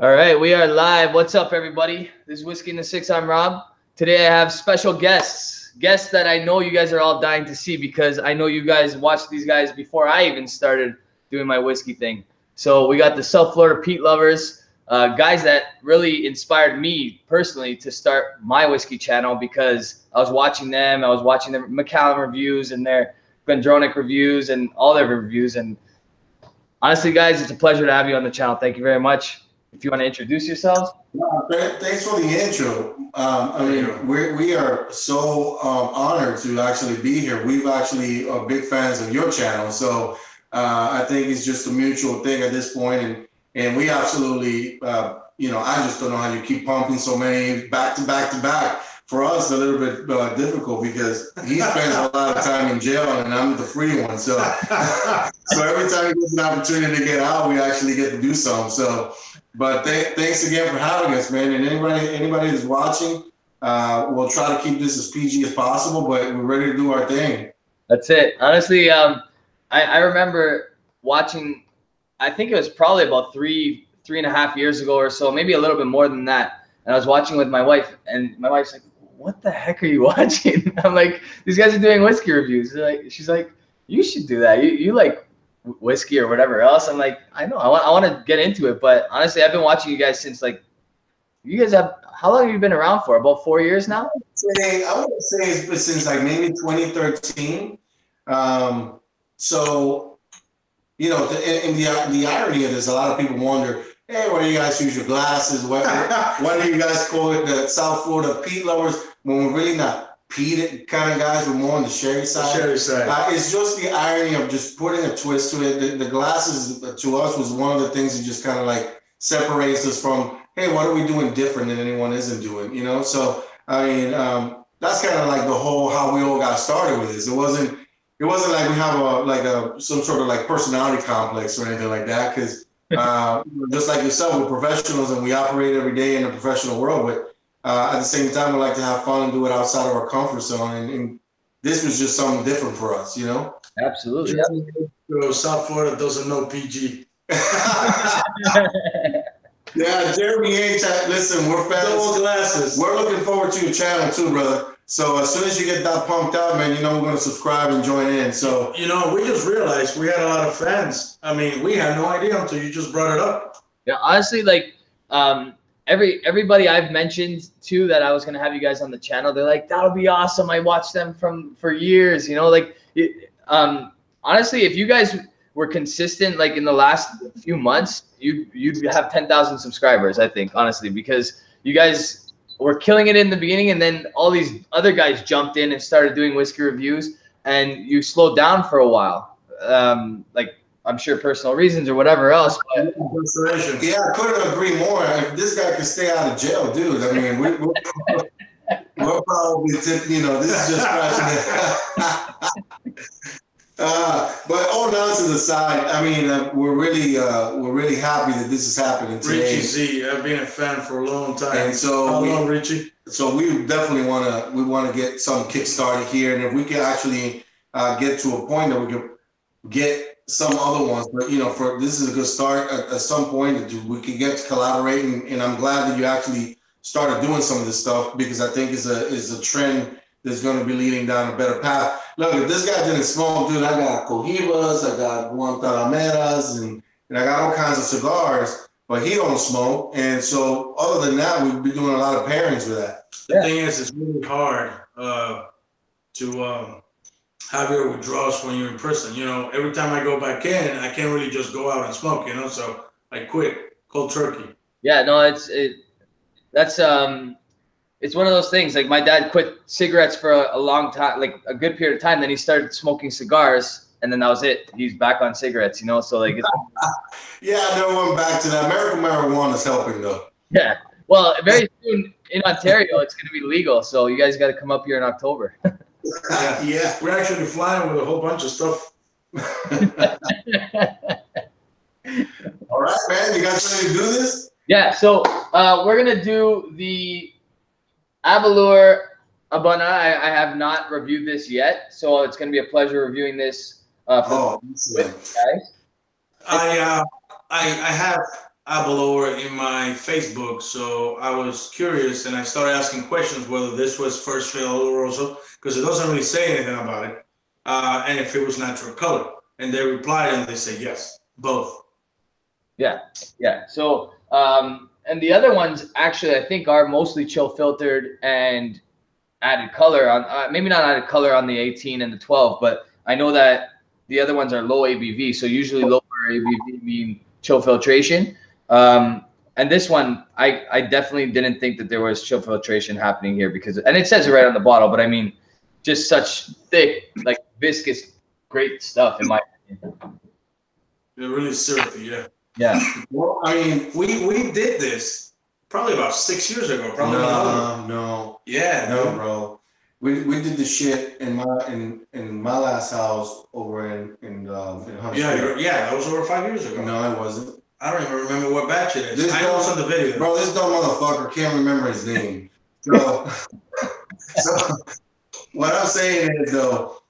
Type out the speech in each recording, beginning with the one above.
All right, we are live. What's up, everybody? This is Whiskey in the Six. I'm Rob. Today I have special guests that I know you guys are all dying to see because I know you guys watched these guys before I even started doing my whiskey thing. So we got the South Florida Peat Lovers, guys that really inspired me personally to start my whiskey channel because I was watching them. I was watching their Macallan reviews and their Glendronach reviews and all their reviews. And honestly, guys, it's a pleasure to have you on the channel. Thank you very much. If you want to introduce yourselves. Thanks for the intro. I mean, we are so honored to actually be here. We've actually are big fans of your channel, so I think it's just a mutual thing at this point. And we absolutely, I just don't know how you keep pumping so many back to back to back. For us, a little bit difficult because he spends a lot of time in jail and I'm the free one. So, so every time he gets an opportunity to get out, we actually get to do something. So. But thanks again for having us, man. And anybody that's watching, we'll try to keep this as PG as possible, but we're ready to do our thing. That's it. Honestly, I remember watching, I think it was probably about three and a half years ago or so, maybe a little bit more than that. And I was watching with my wife, and my wife's like, "What the heck are you watching?" I'm like, "These guys are doing whiskey reviews." She's like, "You should do that. You like whiskey or whatever else." I'm like, I know, I want to get into it, but honestly, I've been watching you guys since you guys have, how long have you been around for? About 4 years now? I would say it's been since like maybe 2013. So, and the irony of this, a lot of people wonder, hey, why do you guys use your glasses? Why do you guys call it the South Florida Peat Lovers when we're really not peat kind of guys? We're more on the sherry side. It's just the irony of just putting a twist to it. The glasses to us was one of the things that just kind of like separates us from, hey, what are we doing different than anyone isn't doing? So I mean, that's kind of like the whole how we all got started with this. It wasn't like we have some sort of like personality complex or anything like that, because just like yourself, we're professionals and we operate every day in the professional world, but at the same time, we like to have fun and do it outside of our comfort zone. And this was just something different for us, Absolutely. So South Florida doesn't know PG. Yeah, Jeremy H. Listen, we're fans. Double glasses. We're looking forward to your channel too, brother. So as soon as you get that pumped up, man, we're going to subscribe and join in. So we just realized we had a lot of fans. I mean, we had no idea until you just brought it up. Yeah, honestly, everybody I've mentioned too that I was gonna have you guys on the channel, they're like, that'll be awesome. I watched them for years, honestly, if you guys were consistent like in the last few months, you'd have 10,000 subscribers, I think, honestly, because you guys were killing it in the beginning, and then all these other guys jumped in and started doing whiskey reviews, and you slowed down for a while, I'm sure personal reasons or whatever else. But yeah, I couldn't agree more. If this guy could stay out of jail, dude, I mean, we're probably, this is just scratching it. But all nonsense aside, I mean, we're really happy that this is happening today. Richie Z, I've been a fan for a long time. And so how long, Richie? So we definitely want to get some kickstarted here, and if we can actually get to a point that we can get some other ones, but this is a good start. At some point we can get to collaborating, and I'm glad that you actually started doing some of this stuff, because I think is a trend that's going to be leading down a better path. Look, if this guy didn't smoke, dude, I got Cohibas, I got Guantanameras, and I got all kinds of cigars, but he don't smoke, and so other than that, we'd be doing a lot of pairings with that. The thing is, it's really hard to have your withdrawals when you're in prison. Every time I go back in, I can't really just go out and smoke, so I quit cold turkey. Yeah, no, it's one of those things. Like, my dad quit cigarettes for a long time, like a good period of time. Then he started smoking cigars, and then that was it. He's back on cigarettes, so like. Yeah, I never went back to that. American marijuana is helping, though. Yeah, well, very soon in Ontario, it's going to be legal. So you guys got to come up here in October. Yeah, we're actually flying with a whole bunch of stuff. All right, man, you guys ready to do this? Yeah, so we're gonna do the Aberlour A'bunadh. I have not reviewed this yet, so it's gonna be a pleasure reviewing this with you guys. I Aberlour in my Facebook, so I was curious and I started asking questions whether this was first fill oloroso, because it doesn't really say anything about it, and if it was natural color. And they replied and they said yes, both. Yeah, yeah. So, and the other ones actually, I think, are mostly chill filtered and added color on. Maybe not added color on the 18 and the 12, but I know that the other ones are low ABV. So usually lower ABV mean chill filtration. And this one, I definitely didn't think that there was chill filtration happening here because, and it says it right on the bottle, but I mean, just such thick, like viscous, great stuff in my opinion. They're really syrupy, yeah. Yeah. Well, I mean, We did this probably about 6 years ago, probably. no. Yeah, No, bro. We did the shit in my last house over in Huntsville. Yeah, that was over 5 years ago. No, it wasn't. I don't even remember what batch it is. This I know it's on the video. Bro, this dumb motherfucker can't remember his name. So, so what I'm saying is though,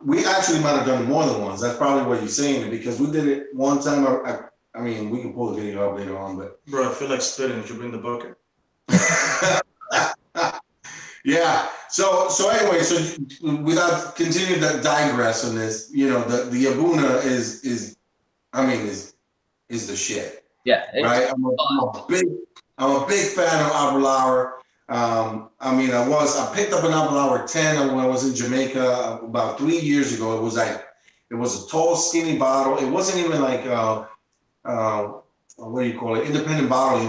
we actually might have done more than once. That's probably what you're saying, because we did it one time. I mean, we can pull the video up later on, but Bro, I feel like spitting. Did you bring the bucket? yeah. So anyway, so without continuing to digress on this, you know, the A'bunadh is the shit. Yeah. Right. I'm a big fan of Aberlour. I mean, I picked up an Aberlour 10 when I was in Jamaica about 3 years ago. It was a tall, skinny bottle. It wasn't even like what do you call it? Independent bottle.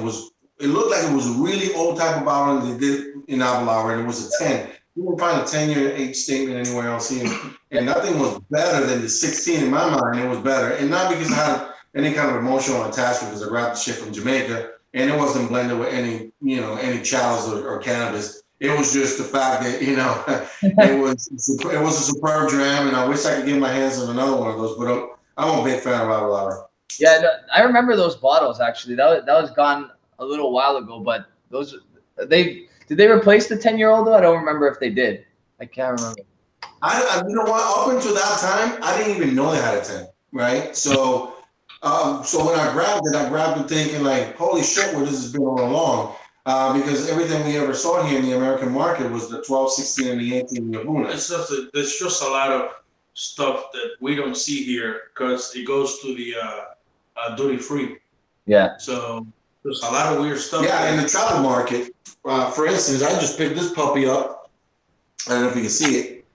It looked like it was a really old type of bottle they did in Aberlour, and it was a 10. You won't find a 10-year age statement anywhere else here. And nothing was better than the 16 in my mind. It was better, and not because I had any kind of emotional attachment, because I grabbed the shit from Jamaica, and it wasn't blended with any chalice or cannabis. It was just the fact that, you know, it was a superb dram, and I wish I could get my hands on another one of those. But I'm a big fan of Aberlour. Yeah, no, I remember those bottles actually. That was gone a little while ago, but did they replace the 10-year-old though? I don't remember if they did. I can't remember. You know what? Up until that time, I didn't even know they had a 10. Right, so. So when I grabbed it thinking like, holy shit, where this has been all along. Because everything we ever saw here in the American market was the 12, 16, and the 18 A'bunadh. There's just a lot of stuff that we don't see here because it goes to the duty free. Yeah. So there's a lot of weird stuff. Yeah, in the travel market, for instance, I just picked this puppy up. I don't know if you can see it.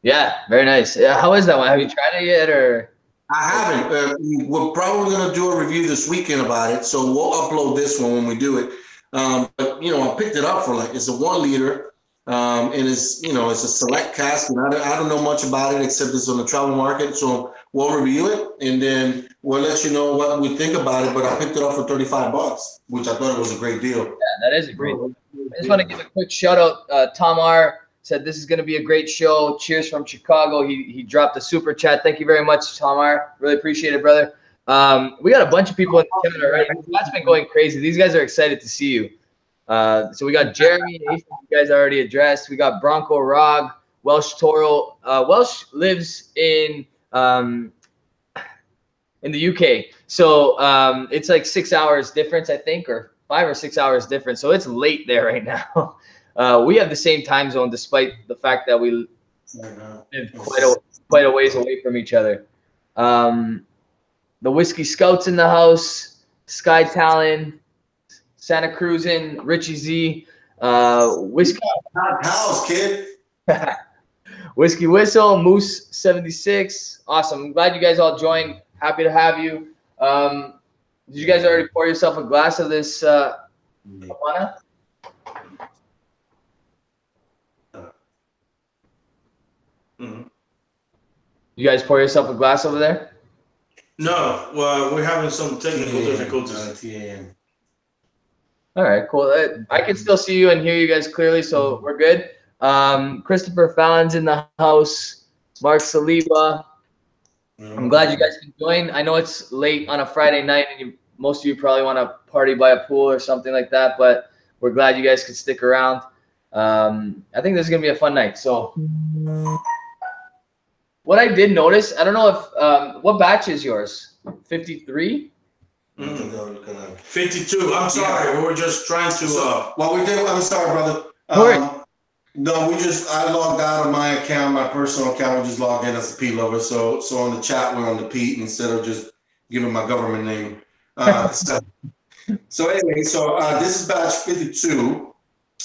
Yeah, very nice. Yeah, how is that one? Have you tried it yet, or? I haven't. We're probably going to do a review this weekend about it, so we'll upload this one when we do it. But you know, I picked it up for it's a 1 liter, and it's a select cask, and I don't know much about it except it's on the travel market. So we'll review it, and then we'll let you know what we think about it. But I picked it up for $35, which I thought it was a great deal. Yeah, that is a great deal. I just want to give a quick shout out. Tom R. said this is going to be a great show. Cheers from Chicago. He dropped a super chat. Thank you very much, Tamar. Really appreciate it, brother. We got a bunch of people in the chat already. That's been going crazy. These guys are excited to see you. So we got Jeremy, Nathan, you guys already addressed. We got Bronco Rog, Welsh Toro. Welsh lives in the UK. So it's like 6 hours difference, I think, or 5 or 6 hours difference. So it's late there right now. We have the same time zone, despite the fact that we live quite a ways away from each other. The Whiskey Scouts in the house, Sky Talon, Santa Cruzin, Richie Z, Whiskey House, kid. Whiskey Whistle, Moose 76. Awesome. I'm glad you guys all joined. Happy to have you. Did you guys already pour yourself a glass of this A'bunadh? You guys pour yourself a glass over there? No, well, we're having some technical difficulties. All right, cool. I can still see you and hear you guys clearly, so we're good. Christopher Fallon's in the house. Mark Saliba. I'm glad you guys can join. I know it's late on a Friday night, and most of you probably want to party by a pool or something like that, but we're glad you guys could stick around. I think this is going to be a fun night. So what I did notice, I don't know if what batch is yours? 53? Mm. 52. I'm sorry. We were just trying to. Well, we did. I'm sorry, brother. No, I logged out of my account, my personal account. We just logged in as a Peat Lover. So on the chat, we're on the Peat instead of just giving my government name. So anyway, this is batch 52,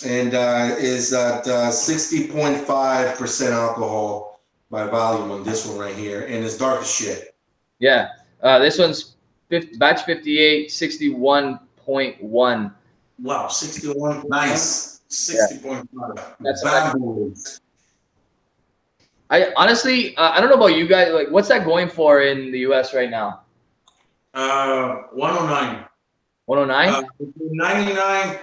and is at 60.5% alcohol by volume on this one right here, and it's dark as shit. Yeah, this one's batch 58, 61.1. Wow, 61. Nice. 60.5. That's I honestly, I don't know about you guys. Like, what's that going for in the U.S. right now? 109. 109. 99.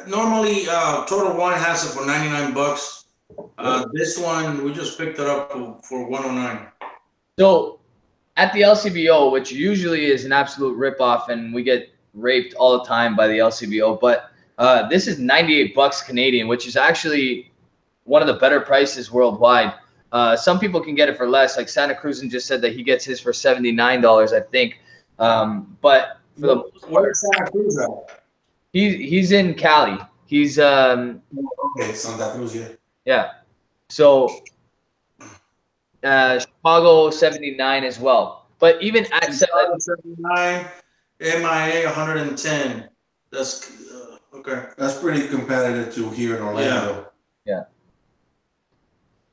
Normally, Total Wine has it for $99. This one we just picked it up for 109. So, at the LCBO, which usually is an absolute ripoff, and we get raped all the time by the LCBO, but this is $98 Canadian, which is actually one of the better prices worldwide. Some people can get it for less. Like Santa Cruzan just said that he gets his for $79, I think. But for the most part, where's Santa Cruz at? He's in Cali. He's okay, Santa Cruz, yeah. Yeah. So Chicago 79 as well. But even at 79, MIA 110. That's okay. That's pretty competitive to here in Orlando. Yeah.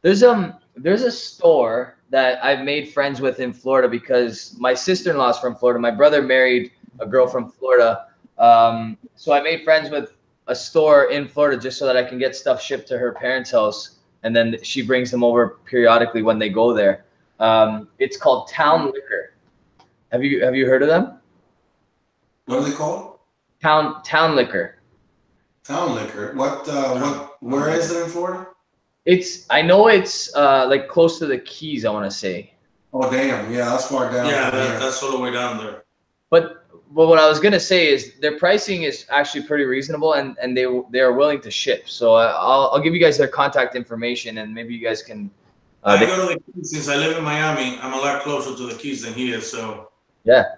There's a store that I've made friends with in Florida because my sister-in-law's from Florida. My brother married a girl from Florida. So I made friends with a store in Florida just so that I can get stuff shipped to her parents' house, and then she brings them over periodically when they go there. It's called Town Liquor. Have you heard of them? What are they called? Town Liquor. Town Liquor. Where is it in Florida? I know it's like close to the Keys, I want to say. Oh damn! Yeah, that's far down. Yeah, that's all the way down there. But what I was gonna say is their pricing is actually pretty reasonable, and they are willing to ship. So I'll give you guys their contact information, and maybe you guys can. I go to the Keys since I live in Miami. I'm a lot closer to the Keys than he is. So yeah.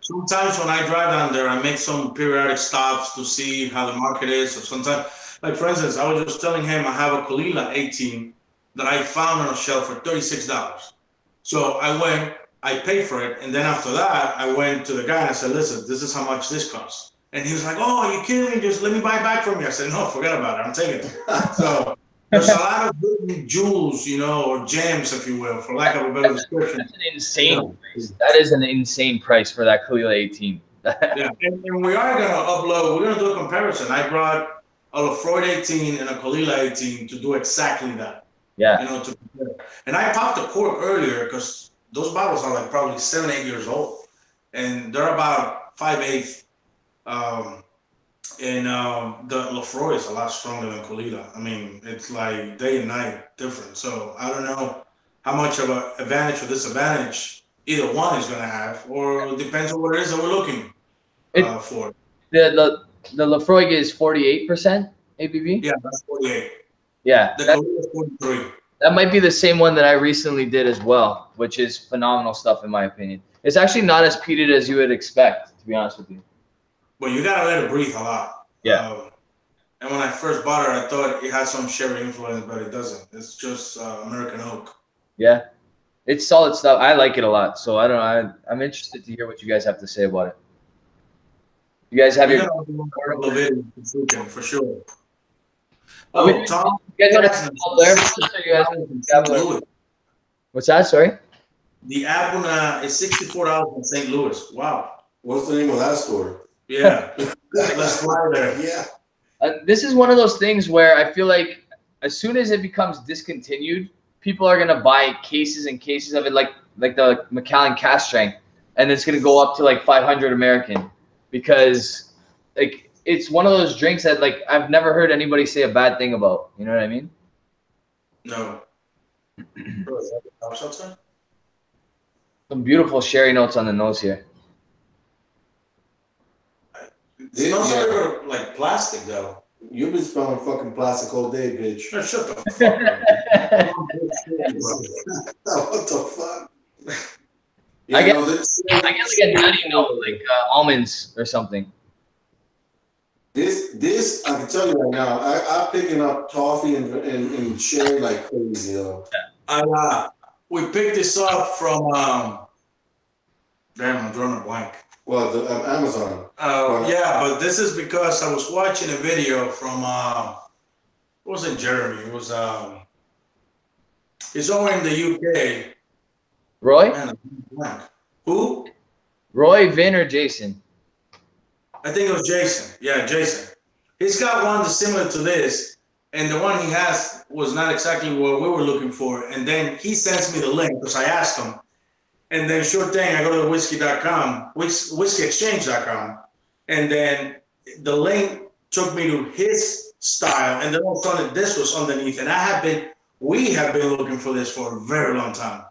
Sometimes when I drive down there, I make some periodic stops to see how the market is. So sometimes, like for instance, I was just telling him I have a Kalila 18 that I found on a shelf for $36. So I went. I paid for it, and then after that, I went to the guy and I said, "Listen, this is how much this costs." And he was like, "Oh, are you kidding me? Just let me buy it back from you." I said, "No, forget about it. I'm taking it." So there's a lot of good jewels, or gems, if you will, for lack of a better description. That's an insane price. That is an insane price for that Kalila 18. Yeah, and we are going to upload. We're going to do a comparison. I brought a Lefroy 18 and a Kalila 18 to do exactly that. Yeah. To compare. And I popped the cork earlier because those bottles are like probably 7-8 years old, and they're about 5/8. The Lefroy is a lot stronger than Kalila. I mean, it's like day and night different. So I don't know how much of an advantage or disadvantage either one is going to have, or it depends on what it is that we're looking for. The Lefroy is 48% ABV. Yeah, that's 48. Yeah, the Kalila is 43. That might be the same one that I recently did as well, which is phenomenal stuff in my opinion. It's actually not as peated as you would expect, to be honest with you. But you gotta let it breathe a lot. Yeah. And when I first bought it, I thought it had some sherry influence, but it doesn't. It's just American oak. Yeah, it's solid stuff. I like it a lot. So I don't know. I'm interested to hear what you guys have to say about it. You guys have your for sure. Oh, Tom, you guys want to Balblair? What's that? Sorry. The A'bunadh is $64 in St. Louis. Wow. What's the name of that store? Yeah. Let's fly there. Yeah. This is one of those things where I feel like as soon as it becomes discontinued, people are gonna buy cases and cases of it, like the Macallan Cast Strength, and it's gonna go up to like 500 American, because like it's one of those drinks that like I've never heard anybody say a bad thing about. You know what I mean? No. Some beautiful sherry notes on the nose here. It smells like plastic though. You've been smelling fucking plastic all day, bitch. Shut the fuck up. What the fuck? Yeah, I get, no, this, I get like a nutty note, like almonds or something. this, I can tell you right now, I'm picking up toffee and sherry like crazy, though. We picked this up from damn, I'm drawing a blank. Well, the Amazon. Yeah, but this is because I was watching a video from it wasn't Jeremy, it was it's over in the UK. Roy? Man, I'm drawing a blank. Who? Roy, Vin, or Jason? I think it was Jason. Yeah, Jason. He's got one that's similar to this, and the one he has was not exactly what we were looking for. And then he sends me the link because I asked him. And then sure thing, I go to the whiskey.com, whiskeyexchange.com, and then the link took me to his style, and then all of a sudden this was underneath. And we have been looking for this for a very long time.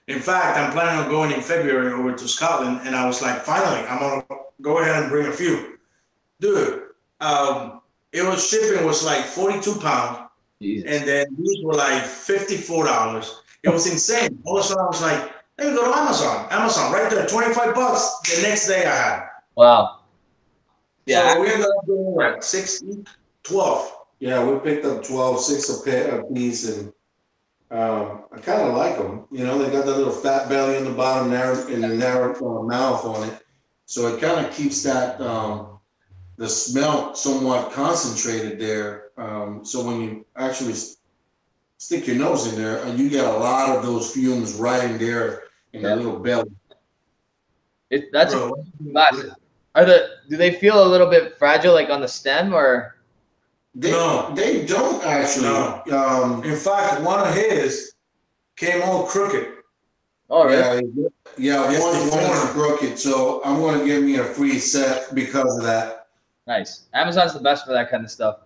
In fact, I'm planning on going in February over to Scotland, and I was like, finally, I'm gonna go ahead and bring a few. Dude, shipping was like 42 pounds, Jesus. and then these were like $54. It was insane. All of a sudden I was like, let me go to Amazon right there, 25 bucks. The next day I had. Wow. Yeah. So we ended up doing what, 12. Yeah, we picked up 12, 6 a piece, and I kind of like them. You know, they got that little fat belly in the bottom, narrow mouth on it, so it kind of keeps that the smell somewhat concentrated there. So when you actually stick your nose in there, and you get a lot of those fumes right in there in the little belly. That's massive. Do they feel a little bit fragile, like on the stem, or? They don't actually. No. In fact, one of his came all crooked. Oh, really? Yeah, one is crooked. So I'm going to give me a free set because of that. Nice. Amazon's the best for that kind of stuff.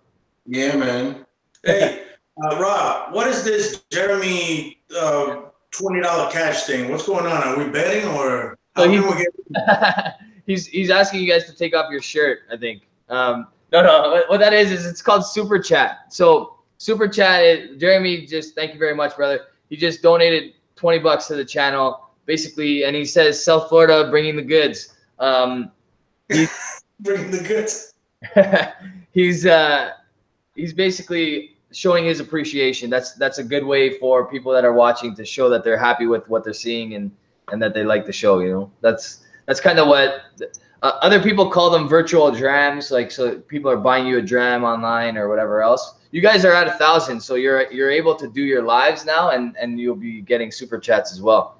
Yeah, man. Hey, Rob, what is this Jeremy $20 cash thing? What's going on? Are we betting or how can we get? He's asking you guys to take off your shirt, I think. No. What that is it's called Super Chat. So Super Chat, Jeremy, just thank you very much, brother. He just donated $20 to the channel, basically, and he says South Florida bringing the goods. Bringing the goods. He's basically showing his appreciation. That's a good way for people that are watching to show that they're happy with what they're seeing and that they like the show. You know, that's kind of what other people call them, virtual drams. Like, so people are buying you a dram online or whatever else. You guys are at 1,000, so you're able to do your lives now, and you'll be getting super chats as well.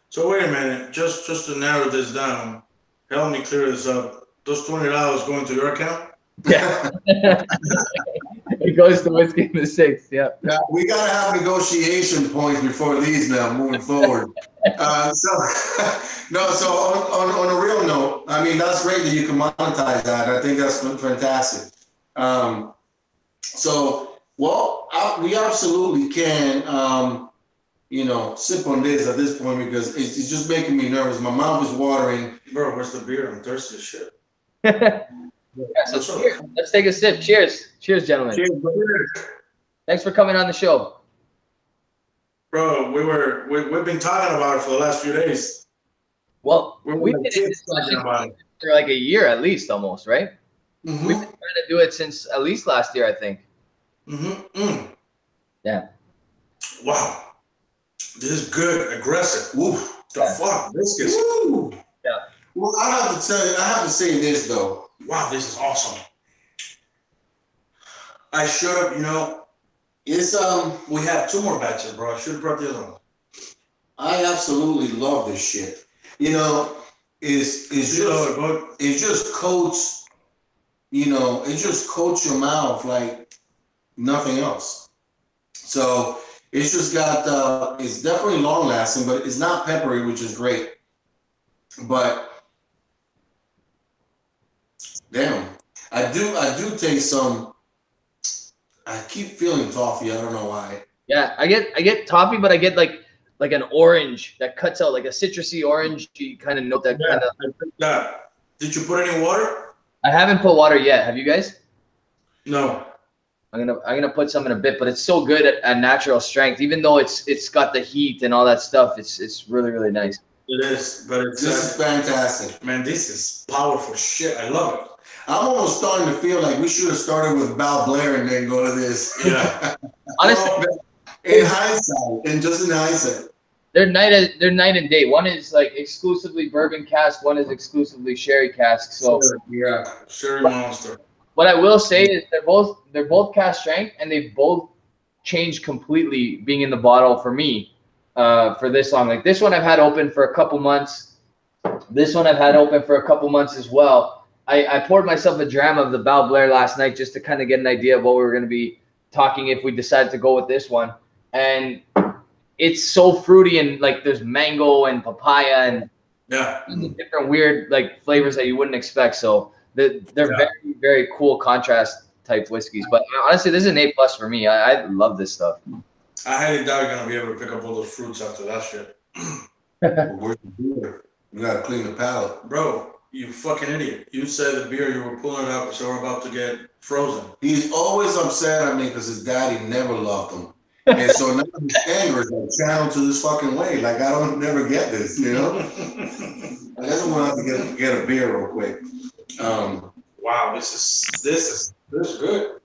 So wait a minute, just to narrow this down, help me clear this up. Those $20 going to your account? Yeah. It goes to Whiskey in the Six. Yeah. Yeah, we got to have negotiation points before these now moving forward. So on a real note, I mean, that's great that you can monetize that. I think that's fantastic. We absolutely can, sip on this at this point because it's just making me nervous. My mouth is watering. Bro, where's the beer? I'm thirsty as shit. Yeah, so cheers. Let's take a sip. Cheers. Cheers, gentlemen. Cheers. Thanks for coming on the show. Bro, we've been talking about it for the last few days. Well, we've been talking about it for like a year at least, almost, right? Mm-hmm. We've been trying to do it since at least last year, I think. Mm-hmm. Yeah. Wow. This is good. Aggressive. Woo. The fuck? This is. Woo. Yeah. Well, I have to say this though. Wow, this is awesome. I should have, it's we have 2 more batches, bro. I should have brought the other one. I absolutely love this shit. It just coats, it just coats your mouth like nothing else. So it's just got it's definitely long lasting, but it's not peppery, which is great. But damn, I do taste some. I keep feeling toffee. I don't know why. Yeah, I get toffee, but I get like an orange that cuts out, like a citrusy orangey kind of note. Yeah. Did you put any water? I haven't put water yet. Have you guys? No. I'm gonna put some in a bit, but it's so good at natural strength. Even though it's got the heat and all that stuff, it's really, really nice. It is, but it's This is fantastic. man, this is powerful shit. I love it. I'm almost starting to feel like we should have started with Balblair and then go to this. Yeah. Honestly, in hindsight, and just in hindsight. they're night and day. One is like exclusively bourbon cask. One is exclusively sherry cask. So yeah, sherry monster. what I will say is they're both cask strength, and they both changed completely being in the bottle for me for this long. Like this one I've had open for a couple months. This one I've had open for a couple months as well. I poured myself a dram of the Balblair last night just to kind of get an idea of what we were going to be talking if we decided to go with this one. And it's so fruity, and like there's mango and papaya and different weird like flavors that you wouldn't expect. So they're very, very cool contrast type whiskeys. But honestly, this is an A+ for me. I love this stuff. I highly doubt you're gonna be able to pick up all those fruits after that shit. Where's the beer? You gotta clean the palate. Bro, you fucking idiot. You said the beer you were pulling it out, so we're about to get frozen. He's always upset at me because his daddy never loved him. And so now his anger is like channeled to this fucking way. Like I don't never get this, you know? I guess I'm gonna have to get a beer real quick. Wow, this is good.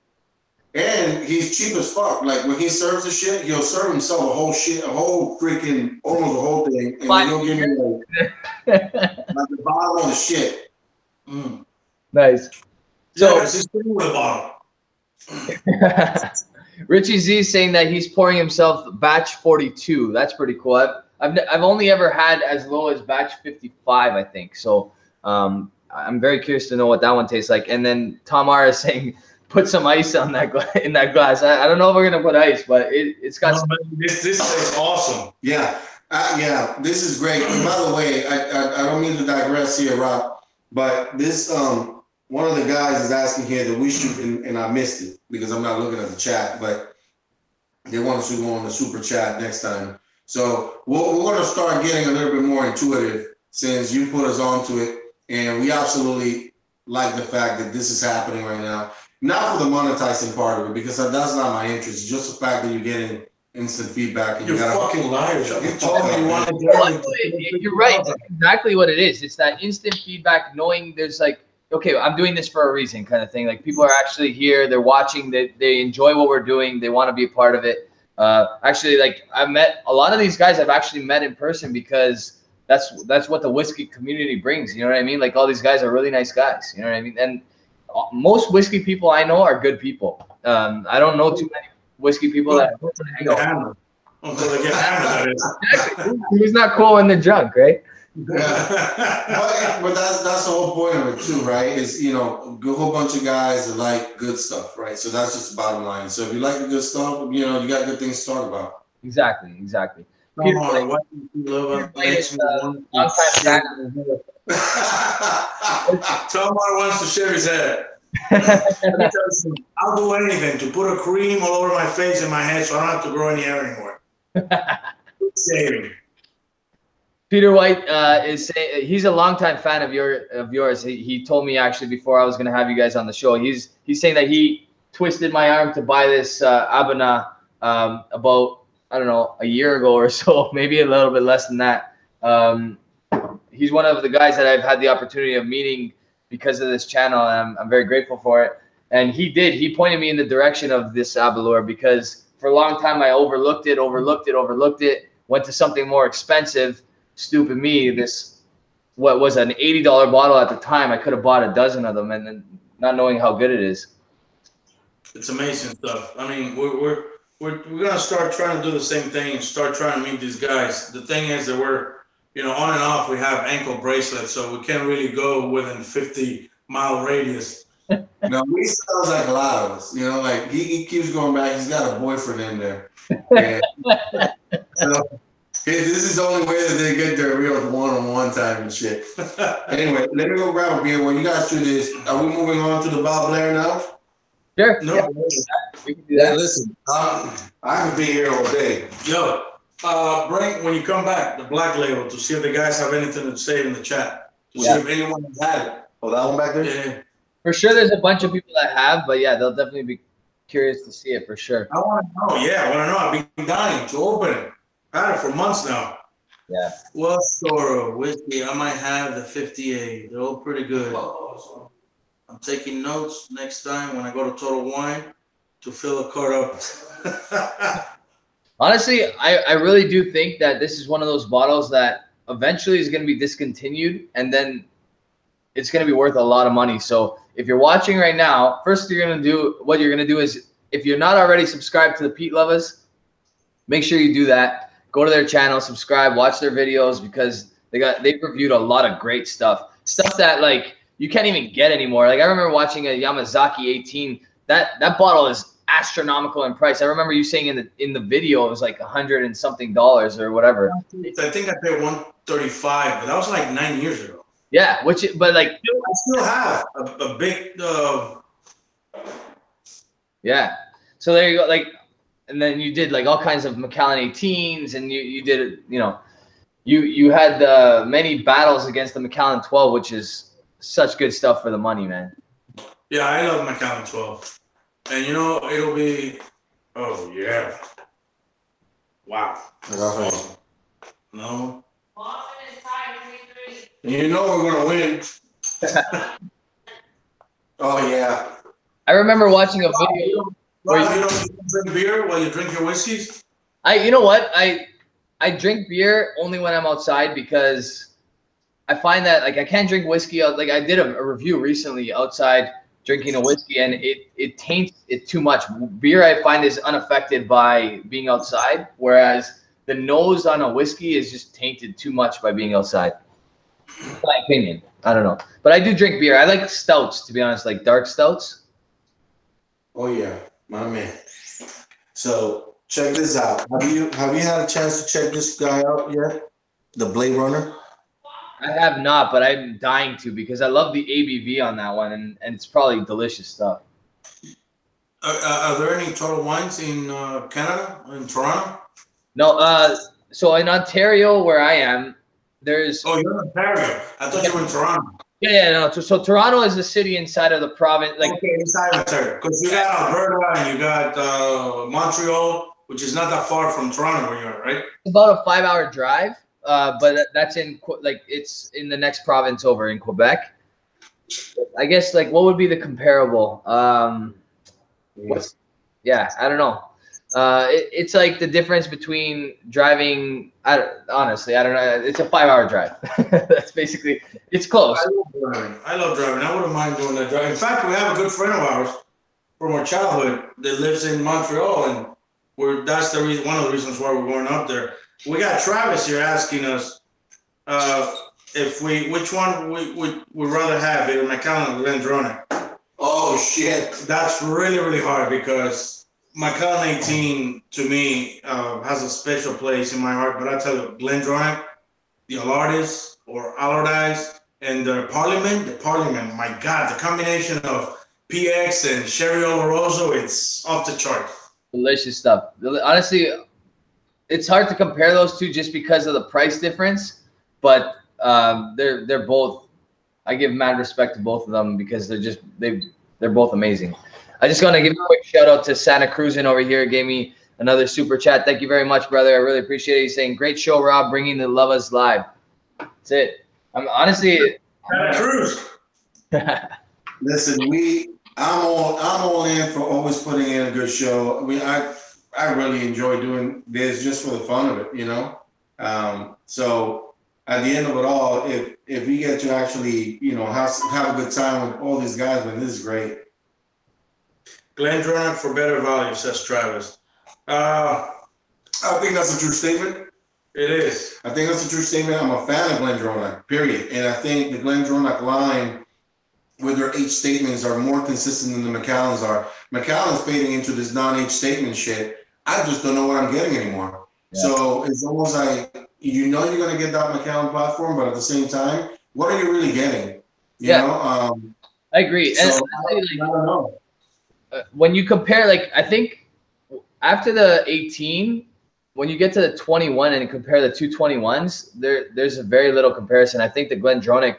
And he's cheap as fuck. Like when he serves the shit, he'll serve himself a whole freaking, almost a whole thing, and he'll give me like the bottom of the shit. Nice. So he's sitting with a bottle. Richie Z is saying that he's pouring himself batch 42. That's pretty cool. I've only ever had as low as batch 55, I think. So I'm very curious to know what that one tastes like. And then Tom R is saying put some ice on that in that glass. I don't know if we're gonna put ice, but it's got. This is awesome. Yeah, this is great. And by the way, I don't mean to digress here, Rob, but this one of the guys is asking here that we should, and I missed it because I'm not looking at the chat, but they want us to go on the super chat next time. So we're going to start getting a little bit more intuitive since you put us onto it, and we absolutely like the fact that this is happening right now. Not for the monetizing part of it, because that's not my interest. It's just the fact that you're getting instant feedback. And you're fucking liars. You told me you wanted to. You're right. That's exactly what it is. It's that instant feedback, knowing there's like, okay, I'm doing this for a reason kind of thing. Like people are actually here, they're watching, they enjoy what we're doing, they want to be a part of it. Actually, like I've met a lot of these guys I've actually met in person because that's what the whiskey community brings. You know what I mean? Like all these guys are really nice guys. You know what I mean? And most whiskey people I know are good people. I don't know too many whiskey people that hang out. Until they get hammered, that is. Who's not cool when they're drunk, right? Yeah, but that's the whole point of it too, right? Is a whole bunch of guys that like good stuff, right? So that's just the bottom line. So if you like the good stuff, you got good things to talk about. Exactly. Come on, what Lova makes me want to shave his head. Someone wants to shave his head. I'll do anything to put a cream all over my face and my head so I don't have to grow any hair anymore. Shaving. Peter White is saying he's a longtime fan of yours. He told me actually before I was going to have you guys on the show. He's saying that he twisted my arm to buy this A'bunadh about, I don't know, a year ago or so, maybe a little bit less than that. He's one of the guys that I've had the opportunity of meeting because of this channel, and I'm very grateful for it. And he pointed me in the direction of this Aberlour because for a long time I overlooked it, went to something more expensive. Stupid me, what was an $80 bottle at the time. I could have bought a dozen of them, and then not knowing how good it is. It's amazing stuff. I mean, we're gonna start trying to do the same thing and start trying to meet these guys. The thing is that we're on and off. We have ankle bracelets, so we can't really go within 50-mile radius. No, he sounds like a lot of us. Like he keeps going back. He's got a boyfriend in there. And, so, this is the only way that they get their real one-on-one time and shit. Anyway, let me go grab a beer. While you guys do this, are we moving on to the Balblair now? Sure. No. Yeah. We can do that. Hey, listen, I could be here all day. Yo, bring, when you come back, the Black Label to see if the guys have anything to say in the chat. To see if anyone has had it. Oh, that one back there? Yeah. For sure, there's a bunch of people that have, but yeah, they'll definitely be curious to see it for sure. I want to know. Yeah, I want to know. I've been dying to open it. I've had it for months now. Yeah. What store of whiskey? I might have the 58. They're all pretty good. I'm taking notes next time when I go to Total Wine to fill a cart up. Honestly, I really do think that this is one of those bottles that eventually is going to be discontinued, and then it's going to be worth a lot of money. So if you're watching right now, first you're going to do what you're going to do is, if you're not already subscribed to the Peat Lovas, make sure you do that. Go to their channel, subscribe, watch their videos, because they've reviewed a lot of great stuff that like you can't even get anymore. Like I remember watching a Yamazaki 18. That bottle is astronomical in price. I remember you saying in the video it was like $100 and something or whatever. I think I paid 135, but that was like 9 years ago. Yeah, but like I still have a big. Yeah, so there you go. Like, and then you did like all kinds of Macallan 18s, and you did, you know, you had many battles against the Macallan 12, which is such good stuff for the money, man. Yeah, I love Macallan 12. And you know, it'll be, oh yeah. Wow. Awesome. No. You know we're gonna win. Oh yeah. I remember watching a video where you don't drink beer while you drink your whiskeys? you know what? I drink beer only when I'm outside, because I find that like I can't drink whiskey out. Like I did a review recently outside drinking a whiskey, and it taints it too much. Beer I find is unaffected by being outside, whereas the nose on a whiskey is just tainted too much by being outside. My opinion. I don't know. But I do drink beer. I like stouts, to be honest, like dark stouts. Oh yeah, my man. So check this out. Have you had a chance to check this guy out yet? The Blade Runner? I have not, but I'm dying to, because I love the ABV on that one, and it's probably delicious stuff. Are there any Total Wines in Canada, in Toronto? No, so in Ontario, where I am, there's... Oh, you're in Ontario. I thought you were in Toronto. Yeah, no. So Toronto is the city inside of the province. Like, okay, inside Ontario. Because you got Alberta and you got Montreal, which is not that far from Toronto where you are, right? It's about a 5-hour drive, but that's in, like, it's in the next province over in Quebec. I guess, like, what would be the comparable? Yeah, I don't know. It's like the difference between driving. Honestly, I don't know. It's a 5-hour drive. That's basically. It's close. I love driving. I wouldn't mind doing that drive. In fact, we have a good friend of ours from our childhood that lives in Montreal, and that's the reason. One of the reasons why we're going up there. We got Travis here asking us which one we would rather have, either Macallan or Glendronach. Oh shit! That's really, really hard, because Macallan 18 to me has a special place in my heart. But I tell you, Glendronach, the Alardis or Allardyce, and the Parliament, my God, the combination of PX and Sherry Oloroso, it's off the chart. Delicious stuff. Honestly, it's hard to compare those two just because of the price difference, but they're both. I give mad respect to both of them, because they're both amazing. I just want to give a quick shout out to Santa Cruzan over here. Gave me another super chat. Thank you very much, brother. I really appreciate it. He's saying, "Great show, Rob, bringing the lovers live." That's it. I'm honestly. Santa Cruz. Listen, I'm all in for always putting in a good show. I mean, I really enjoy doing this just for the fun of it, you know. So at the end of it all, if we get to actually, you know, have a good time with all these guys, man, this is great. Glendronach for better value, says Travis. I think that's a true statement. It is. I think that's a true statement. I'm a fan of Glendronach, period. And I think the Glendronach line with their age statements are more consistent than the Macallans are. Macallan's fading into this non-age statement shit. I just don't know what I'm getting anymore. Yeah. So it's almost like, you know, you're going to get that Macallan platform, but at the same time, what are you really getting? You know? I agree. So, and I don't know. When you compare, like, I think after the 18, when you get to the 21 and compare the two 21s, there's a very little comparison. I think the Glendronach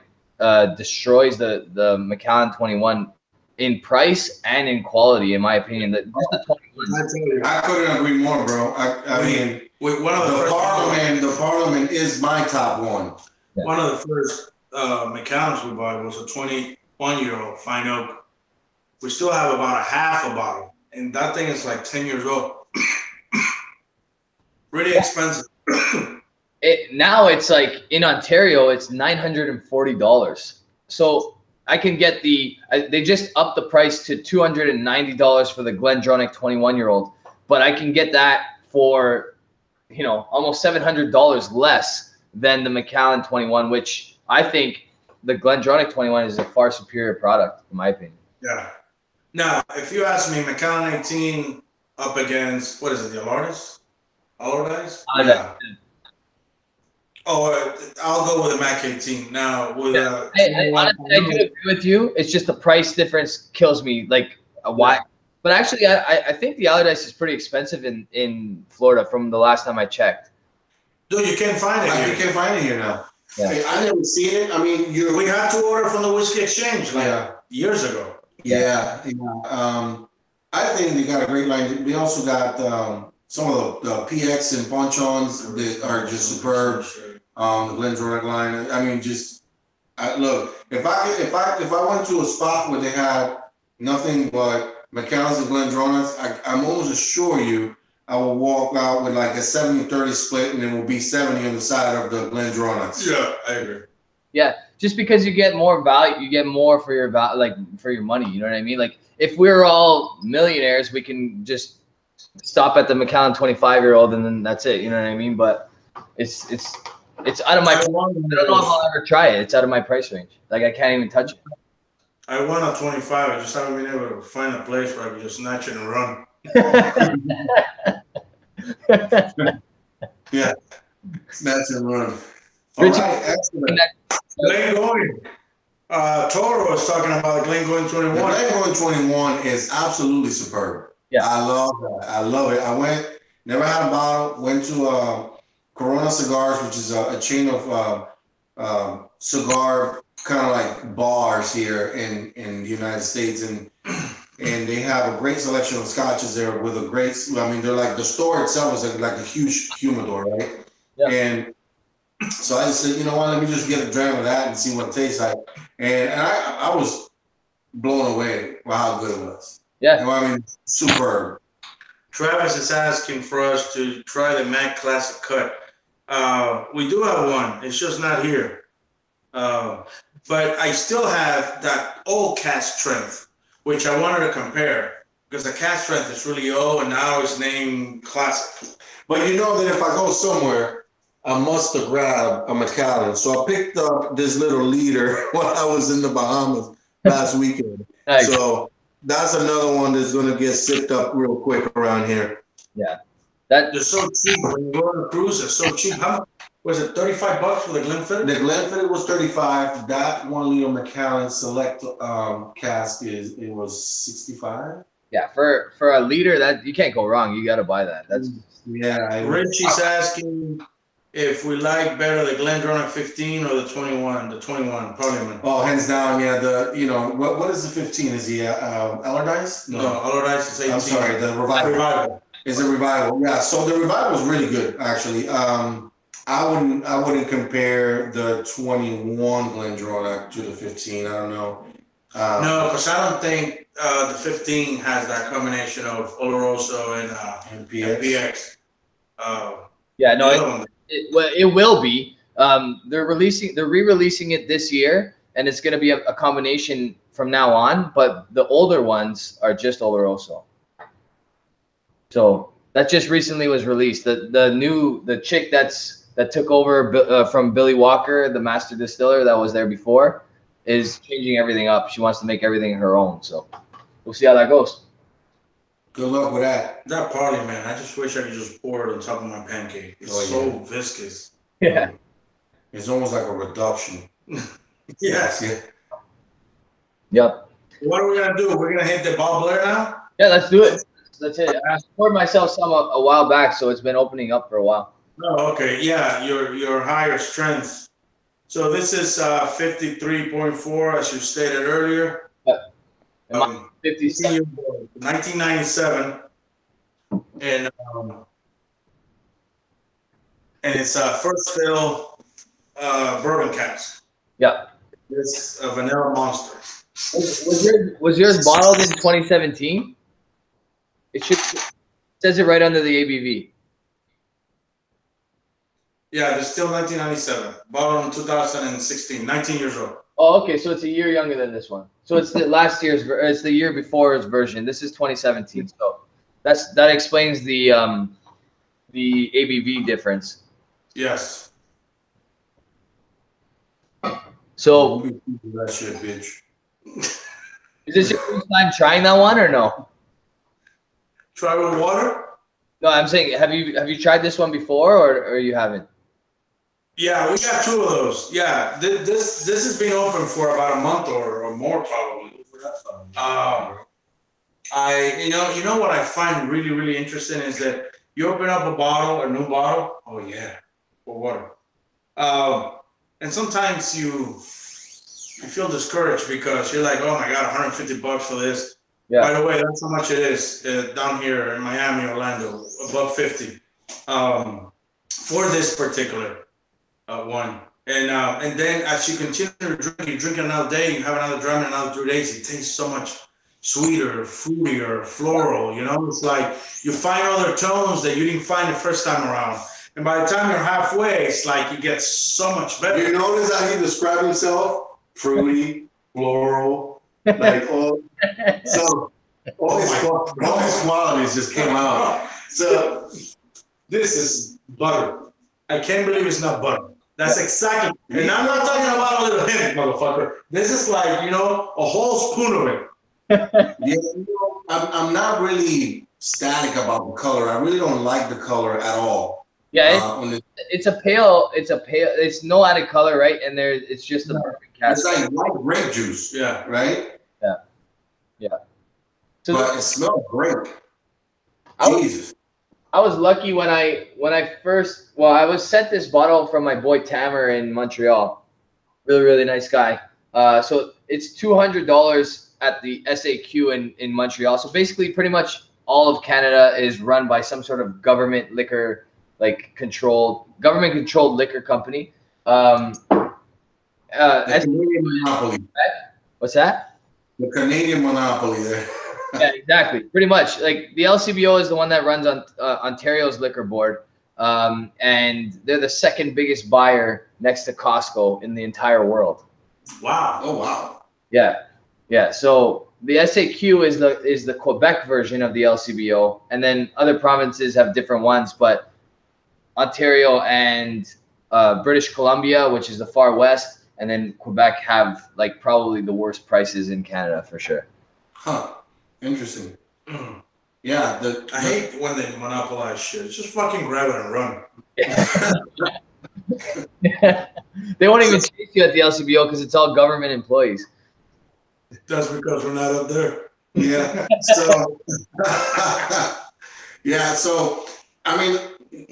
destroys the Macallan 21 in price and in quality, in my opinion. Just the 21. I couldn't agree more, bro. I mean, With one of the Parliament is my top one. Yeah. One of the first Macallans we bought was a 21-year-old fine oak. We still have about a half a bottle, and that thing is like 10 years old. Really expensive. Now it's like in Ontario, it's $940. So I can get they just upped the price to $290 for the GlenDronach 21-year-old, but I can get that for, almost $700 less than the Macallan 21, which I think the GlenDronach 21 is a far superior product, in my opinion. Yeah. Now, if you ask me, Macallan 18 up against, what is it, the Allardyce? Allardyce? Yeah. Oh, I'll go with the Mac 18 now. With honestly, I do agree with you. It's just the price difference kills me. Like why? Yeah. But actually, I think the Allardyce is pretty expensive in Florida from the last time I checked. Dude, you can't find it. You can't find it here now. Yeah. I never seen it. I mean, we had to order from the Whisky Exchange years ago. Yeah. I think they got a great line. We also got some of the PX and Ponchons that are just superb. The GlenDronach line. I mean, look. If I went to a spot where they had nothing but Macallans and GlenDronachs, I'm almost assure you I will walk out with like a 70-30 split, and it will be 70 on the side of the GlenDronachs. Yeah, I agree. Yeah, just because you get more value, you get more for your for your money. You know what I mean? Like if we're all millionaires, we can just stop at the Macallan 25-year-old, and then that's it. You know what I mean? But it's out of my. I don't know if I'll ever try it. It's out of my price range. Like I can't even touch it. I want a 25. I just haven't been able to find a place where I can just snatch it and run. Yeah, snatch and run. Richie, all right, excellent. Glengoyne. Toro was talking about Glengoyne 21. The Glengoyne 21 is absolutely superb. Yeah, I love that. I love it. I never had a bottle. Went to Corona Cigars, which is a chain of cigar kind of like bars here in the United States, and they have a great selection of scotches there with a great. I mean, they're like the store itself is like a huge humidor, right? Yeah. And so I just said, you know what? Let me just get a dram of that and see what it tastes like. And I was blown away by how good it was. Yeah. I mean, superb. Travis is asking for us to try the Mac Classic Cut. We do have one. It's just not here. But I still have that old cast strength, which I wanted to compare because the cast strength is really old and now it's named Classic. But you know that if I go somewhere, I must have grabbed a Macallan. So I picked up this little leader while I was in the Bahamas last weekend. Nice. So that's another one that's going to get sipped up real quick around here. Yeah. They're so cheap. When you go on a cruise, they're so cheap. How much was it? $35 for the Glenfiddich? The Glenfiddich was $35. That 1 liter Macallan Select cask was $65. Yeah, for a liter, that you can't go wrong. You got to buy that. That's Richie's asking if we like better the GlenDronach 15 or the 21. The 21 Parliament. Oh, hands down, yeah. What is the 15? Is he Allardyce? No, Allardyce is 18. I'm sorry, the Revival. Is a Revival. Yeah, so the Revival is really good, actually. I wouldn't compare the 21 GlenDronach to the 15. I don't know. No, because I don't think the 15 has that combination of Oloroso and PX. Yeah, no, it will be. They're re-releasing it this year, and it's going to be a combination from now on. But the older ones are just Oloroso. So that just recently was released. The chick that took over from Billy Walker, the master distiller that was there before, is changing everything up. She wants to make everything her own. So we'll see how that goes. Good luck with that. That party, man. I just wish I could just pour it on top of my pancake. It's so viscous. Yeah. It's almost like a reduction. Yes. Yeah. Yep. What are we gonna do? We're gonna hit the Balblair now? Yeah, let's do it. That's it. I poured myself some a while back, so it's been opening up for a while. Oh, okay. Yeah, your higher strength. So this is 53.4, as you stated earlier. 57. 1997, and and it's a first fill bourbon cask. Yeah. It's a vanilla monster. Was yours bottled in 2017? It says it right under the ABV. Yeah, there's still 1997. Bottled in 2016. 19 years old. Oh, okay. So it's a year younger than this one. So it's the last year's. It's the year before's version. This is 2017. So that explains the ABV difference. Yes. So that shit, bitch. is this your first time trying that one or no? Try with water? No, I'm saying have you tried this one before or you haven't? Yeah, we got 2 of those. Yeah, this has been open for about a month or more probably. You know what I find really, really interesting is that you open up a new bottle. Oh yeah, for water. And sometimes you feel discouraged because you're like, oh my God, $150 for this. Yeah. By the way, that's how much it is down here in Miami, Orlando, above 50 for this particular one. And then as you continue to drink, you drink another day, you have another dram in another 3 days, it tastes so much sweeter, fruitier, floral, you know? It's like you find other tones that you didn't find the first time around. And by the time you're halfway, it's like it gets so much better. You notice how he described himself? Fruity, floral, like all. So all his qualities just came out. So this is butter. I can't believe it's not butter. That's exactly. And I'm not talking about a little hint, motherfucker. This is like, you know, a whole spoon of it. Yeah, I'm not really static about the color. I really don't like the color at all. Yeah, it's no added color, right? And it's just the perfect cask. It's like white grape juice. Yeah. Right? Yeah. So but it smells great. Jesus. I was lucky when I I was sent this bottle from my boy Tamer in Montreal. Really, really nice guy. So it's $200 at the SAQ in Montreal. So basically pretty much all of Canada is run by some sort of government liquor government controlled liquor company. The Canadian monopoly. What's that? The Canadian monopoly there. Yeah, exactly. Pretty much. Like the LCBO is the one that runs on Ontario's liquor board, and they're the second biggest buyer next to Costco in the entire world. Wow. Oh wow. Yeah. So the SAQ is the Quebec version of the LCBO, and then other provinces have different ones, but Ontario and British Columbia, which is the far west, and then Quebec have like probably the worst prices in Canada for sure. Huh. Interesting. Yeah. I hate when they monopolize shit. Just fucking grab it and run. They won't even chase you at the LCBO because it's all government employees. That's because we're not up there. Yeah. So. Yeah. So I mean,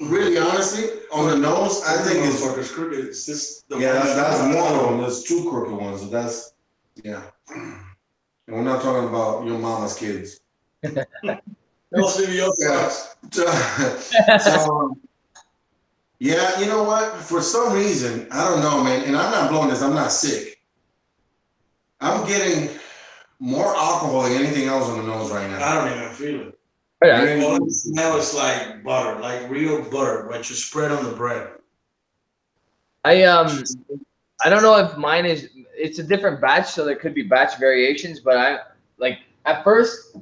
really, honestly, on the nose, I think it's crooked. It's just that's one of them. There's 2 crooked ones. So that's And we're not talking about your mama's kids. LCBO sucks. So, yeah, you know what? For some reason, I don't know, man, and I'm not blowing this, I'm not sick. I'm getting more alcohol than anything else on the nose right now. I don't even feel it. Yeah. All the smell is like butter, like real butter, what you spread on the bread. I don't know if mine is. It's a different batch, so there could be batch variations. But at first,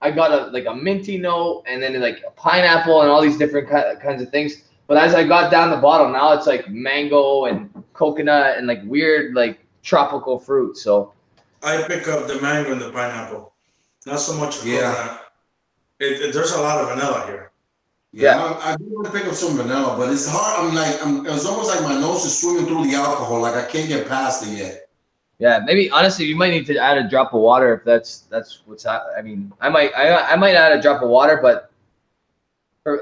I got a minty note, and then like a pineapple and all these different kinds of things. But as I got down the bottle, now it's like mango and coconut and like weird like tropical fruit. So I pick up the mango and the pineapple, not so much the coconut. There's a lot of vanilla here. Yeah, I do want to pick up some vanilla, but it's hard. It's almost like my nose is swimming through the alcohol. Like I can't get past it yet. Yeah, maybe honestly, you might need to add a drop of water if that's what's happening. I mean, I might add a drop of water, but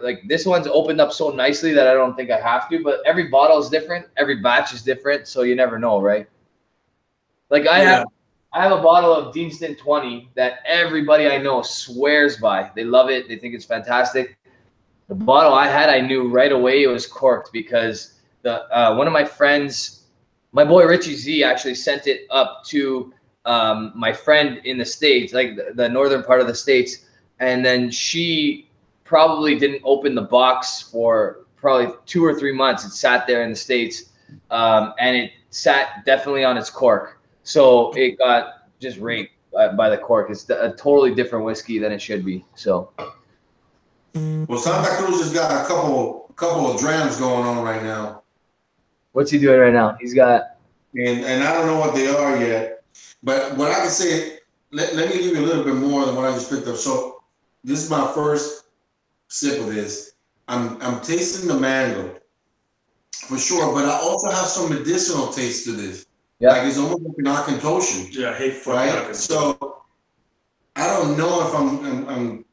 like this one's opened up so nicely that I don't think I have to. But every bottle is different, every batch is different, so you never know, right? Like I have a bottle of Deanston 20 that everybody I know swears by. They love it. They think it's fantastic. The bottle I had, I knew right away it was corked because the one of my friends, my boy Richie Z, actually sent it up to my friend in the States, like the northern part of the States, and then she probably didn't open the box for probably 2 or 3 months. It sat there in the States, and it sat definitely on its cork, so it got just raped by the cork. It's a totally different whiskey than it should be. So. Well, Santa Cruz has got a couple of drams going on right now. What's he doing right now? He's got. And I don't know what they are yet, but what I can say, let me give you a little bit more than what I just picked up. So this is my first sip of this. I'm tasting the mango for sure, but I also have some medicinal taste to this. Yeah. Like it's almost like an Akantoshan. Yeah, I hate right? So I don't know if I'm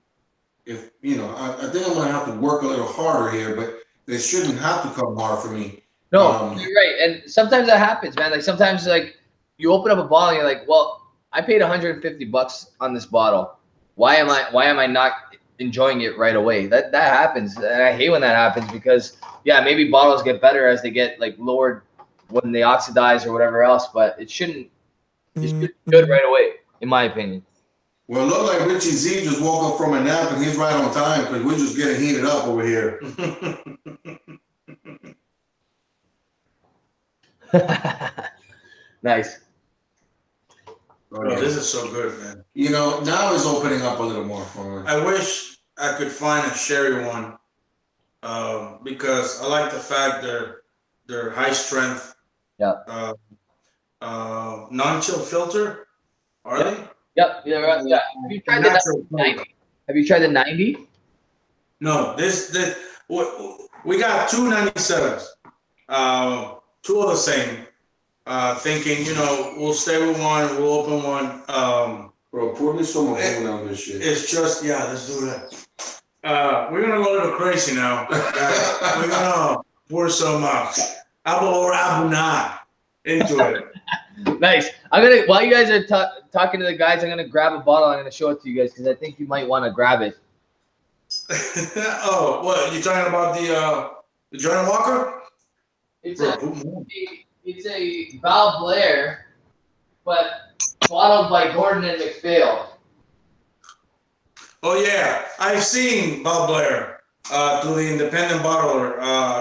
if you know, I think I'm gonna have to work a little harder here, but they shouldn't have to come hard for me. No, you're right. And sometimes that happens, man. Like sometimes like you open up a bottle and you're like, well, I paid $150 on this bottle. Why am I not enjoying it right away? That happens. And I hate when that happens because yeah, maybe bottles get better as they get like lowered when they oxidize or whatever else, but it shouldn't be good right away, in my opinion. Well, it looked like Richie Z just woke up from a nap and he's right on time because we're just getting heated up over here. Nice. Oh, this is so good, man. You know, now it's opening up a little more for me. I wish I could find a sherry one because I like the fact they're high strength. Yeah. Non-chill filter, are they? Yep. Yeah. Right. Yeah. Have you tried the 90? Have you tried the 90? No. This we got 2 97s. Two of the same. Thinking, you know, we'll stay with one, we'll open one. Bro, pour me some on this shit. It's just, yeah, let's do that. We're gonna go a little crazy now. We're gonna pour some Aberlour A'bunadh into it. Nice. I'm gonna, while you guys are talking to the guys, I'm gonna grab a bottle. I'm gonna show it to you guys because I think you might want to grab it. Oh, what you talking about the Johnny Walker? It's a Balblair, but bottled by Gordon and MacPhail. Oh yeah, I've seen Balblair through the independent bottler,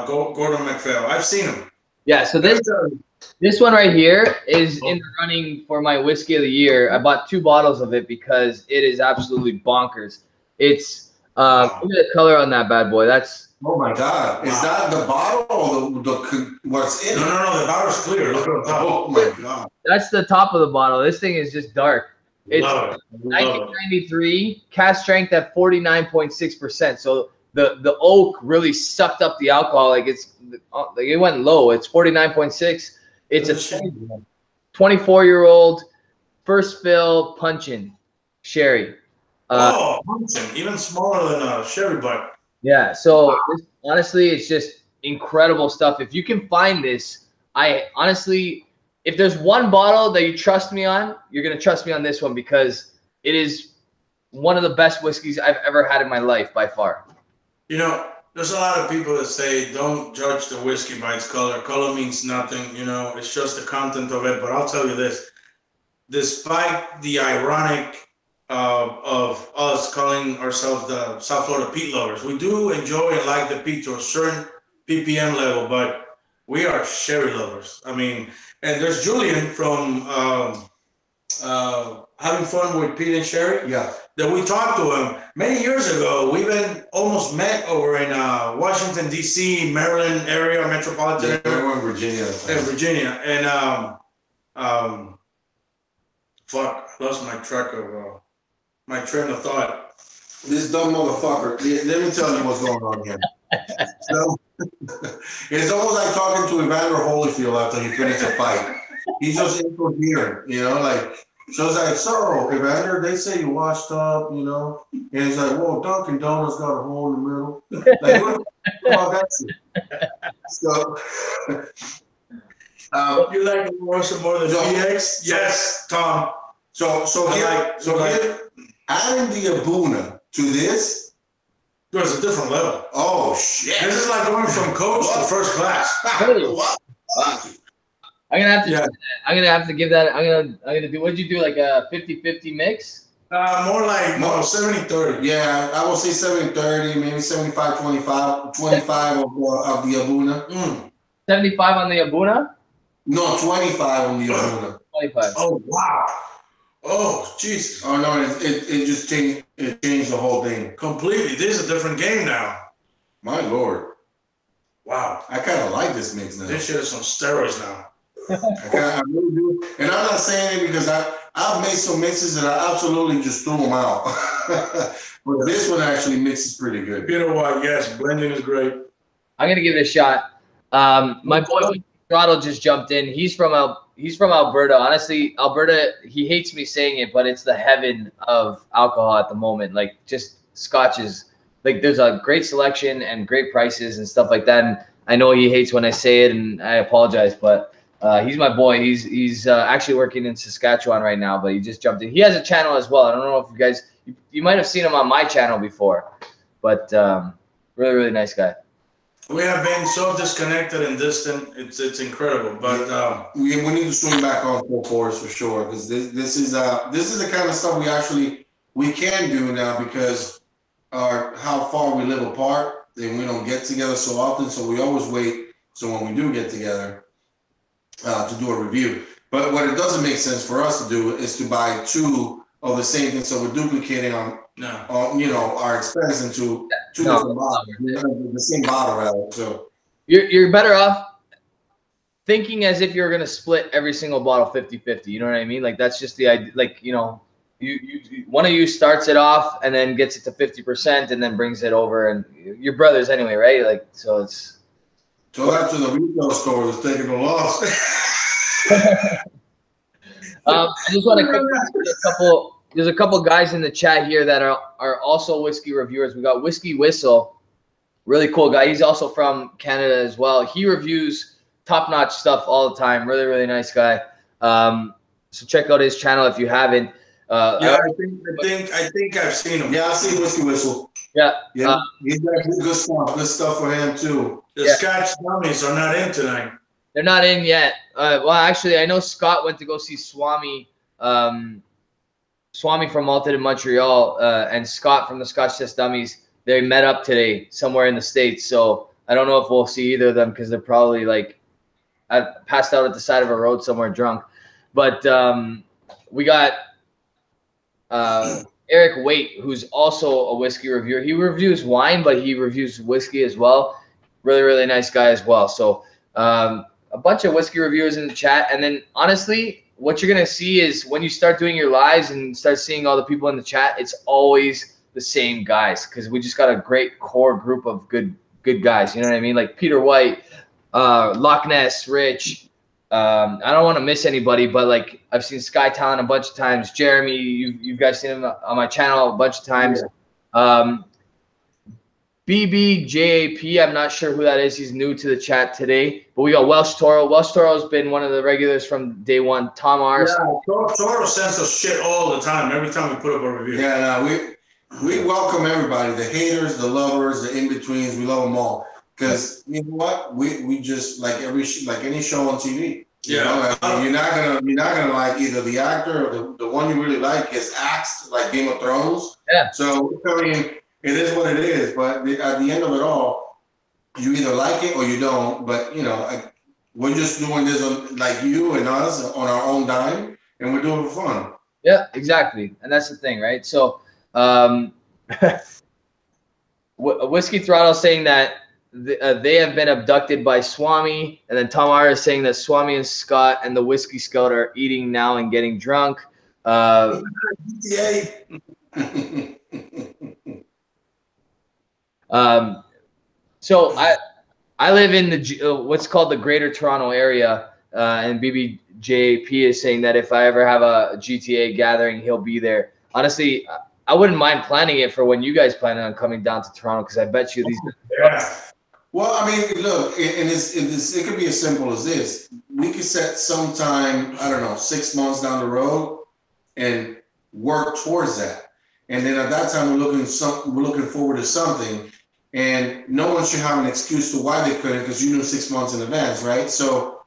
Gordon MacPhail. I've seen him. Yeah, so this one right here is in the running for my whiskey of the year. I bought 2 bottles of it because it is absolutely bonkers. It's look at the color on that bad boy. That's oh my God! Is that the bottle or the what's in it? No, the bottle's clear. Look at the top. Oh my God! That's the top of the bottle. This thing is just dark. It's 1993, cast strength at 49.6%. So the oak really sucked up the alcohol. Like it went low. It's 49.6. It's a 24-year-old first fill punch-in sherry. Punch-in, even smaller than a sherry butt. Yeah. So honestly, it's just incredible stuff. If you can find this, I honestly, if there's one bottle that you trust me on, you're going to trust me on this one because it is one of the best whiskeys I've ever had in my life by far. You know, there's a lot of people that say don't judge the whiskey by its color. Color means nothing, you know, it's just the content of it. But I'll tell you this, despite the ironic of us calling ourselves the South Florida Peat Lovers, we do enjoy and like the peat to a certain ppm level, but we are sherry lovers. I mean, and there's Julian from Having Fun with Peat and Sherry. Yeah. That we talked to him many years ago. We even almost met over in Washington, D.C., Maryland area, metropolitan area. We're in Virginia. In Virginia. And fuck, I lost my train of thought. This dumb motherfucker. Let me tell you what's going on here. So, it's almost like talking to Evander Holyfield after he finished a fight. He's just incoherent, you know, like. So it's like, so, Evander, they say you washed up, you know, and it's like, whoa, Dunkin' Donuts got a hole in the middle. Like, what about that shit? So, you like the Russian more than GX? Yes, Tom. So here, adding the A'bunadh to this Dude, it's a different level. Oh shit! This is like going from coach to first class. Really? Wow. I'm gonna have to. Yeah. I'm gonna have to give that. I'm gonna do. What'd you do? Like a 50-50 mix? More like 70-30. Yeah, I will say 70-30, maybe 75-25, 25 of the A'bunadh. 75 on the A'bunadh. No, 25 on the A'bunadh. 25. Oh wow. Oh Jesus. Oh no, it just changed. It changed the whole thing Completely. This is a different game now. My lord, Wow. I kind of like this mix now. This shit is on steroids now. I really do, and I'm not saying it because I've made some mixes that I absolutely just threw them out. But this one actually mixes pretty good. Peter White, yes, blending is great. I'm gonna give it a shot. My boy Throttle just jumped in. He's from Alberta. Honestly, Alberta. He hates me saying it, but it's the heaven of alcohol at the moment. Like just scotches. Like there's a great selection and great prices and stuff like that. And I know he hates when I say it, and I apologize, but. He's my boy. He's actually working in Saskatchewan right now, but he just jumped in. He has a channel as well. I don't know if you guys you might have seen him on my channel before, but really nice guy. We have been so disconnected and distant. It's incredible, but we need to swing back on full force for sure because this is the kind of stuff we can do now because how far we live apart and we don't get together so often. So we always wait. So when we do get together. To do a review, but what it doesn't make sense for us to do is to buy two of the same thing, so we're duplicating on our expense into two different bottles, the same bottle rather. So you're better off thinking as if you're gonna split every single bottle 50-50. You know what I mean? Like that's just the idea. Like you one of you starts it off and then gets it to 50% and then brings it over, and you're brothers anyway, right? Like so it's. So that's to the retail store that's taking a loss. I just want to there's a couple guys in the chat here that are also whiskey reviewers. We got Whiskey Whistle, really cool guy. He's also from Canada as well. He reviews top-notch stuff all the time. Really nice guy. So check out his channel if you haven't. I think I've seen him. Yeah, I've seen Whiskey Whistle. Yeah. He's got good stuff. Good stuff for him too. The Scotch dummies are not in tonight. They're not in yet. Well, actually, I know Scott went to go see Swami from Malted in Montreal, and Scott from the Scotch Test Dummies. They met up today somewhere in the States. So I don't know if we'll see either of them because they're probably like passed out at the side of a road somewhere drunk. But we got Eric Waite, who's also a whiskey reviewer. He reviews wine, but he reviews whiskey as well. Really nice guy as well. So a bunch of whiskey reviewers in the chat. And then honestly, what you're going to see is when you start doing your lives and start seeing all the people in the chat, it's always the same guys because we just got a great core group of good guys. You know what I mean? Like Peter White, Loch Ness, Rich. I don't want to miss anybody, but like I've seen Sky Talent a bunch of times. Jeremy, you guys seen him on my channel a bunch of times. Yeah. BBJAP, I'm not sure who that is. He's new to the chat today. But we got Welsh Toro. Welsh Toro's been one of the regulars from day one. Tom Ars. Yeah, Toro sends us shit all the time. Every time we put up a review. Yeah, we welcome everybody. The haters, the lovers, the in-betweens. We love them all. Because you know what? We just like any show on TV. You know, you're not gonna like either the actor or the one you really like gets axed like Game of Thrones. Yeah. So I mean, it is what it is. But at the end of it all, you either like it or you don't. But you know, we're just doing this like you and us on our own dime, and we're doing it for fun. Yeah, exactly, and that's the thing, right? So, Whiskey Throttle saying that they have been abducted by Swami, and then Tom R is saying that Swami and Scott and the Whiskey Scout are eating now and getting drunk. Yay! So I live in the what's called the Greater Toronto area, and BBJP is saying that if I ever have a GTA gathering, he'll be there. Honestly, I wouldn't mind planning it for when you guys plan on coming down to Toronto, because I bet you these. Yeah. Well, I mean, look, it could be as simple as this. We could set some time, I don't know, 6 months down the road and work towards that. And then at that time, we're looking forward to something, and no one should have an excuse to why they couldn't, because you knew 6 months in advance, right? So,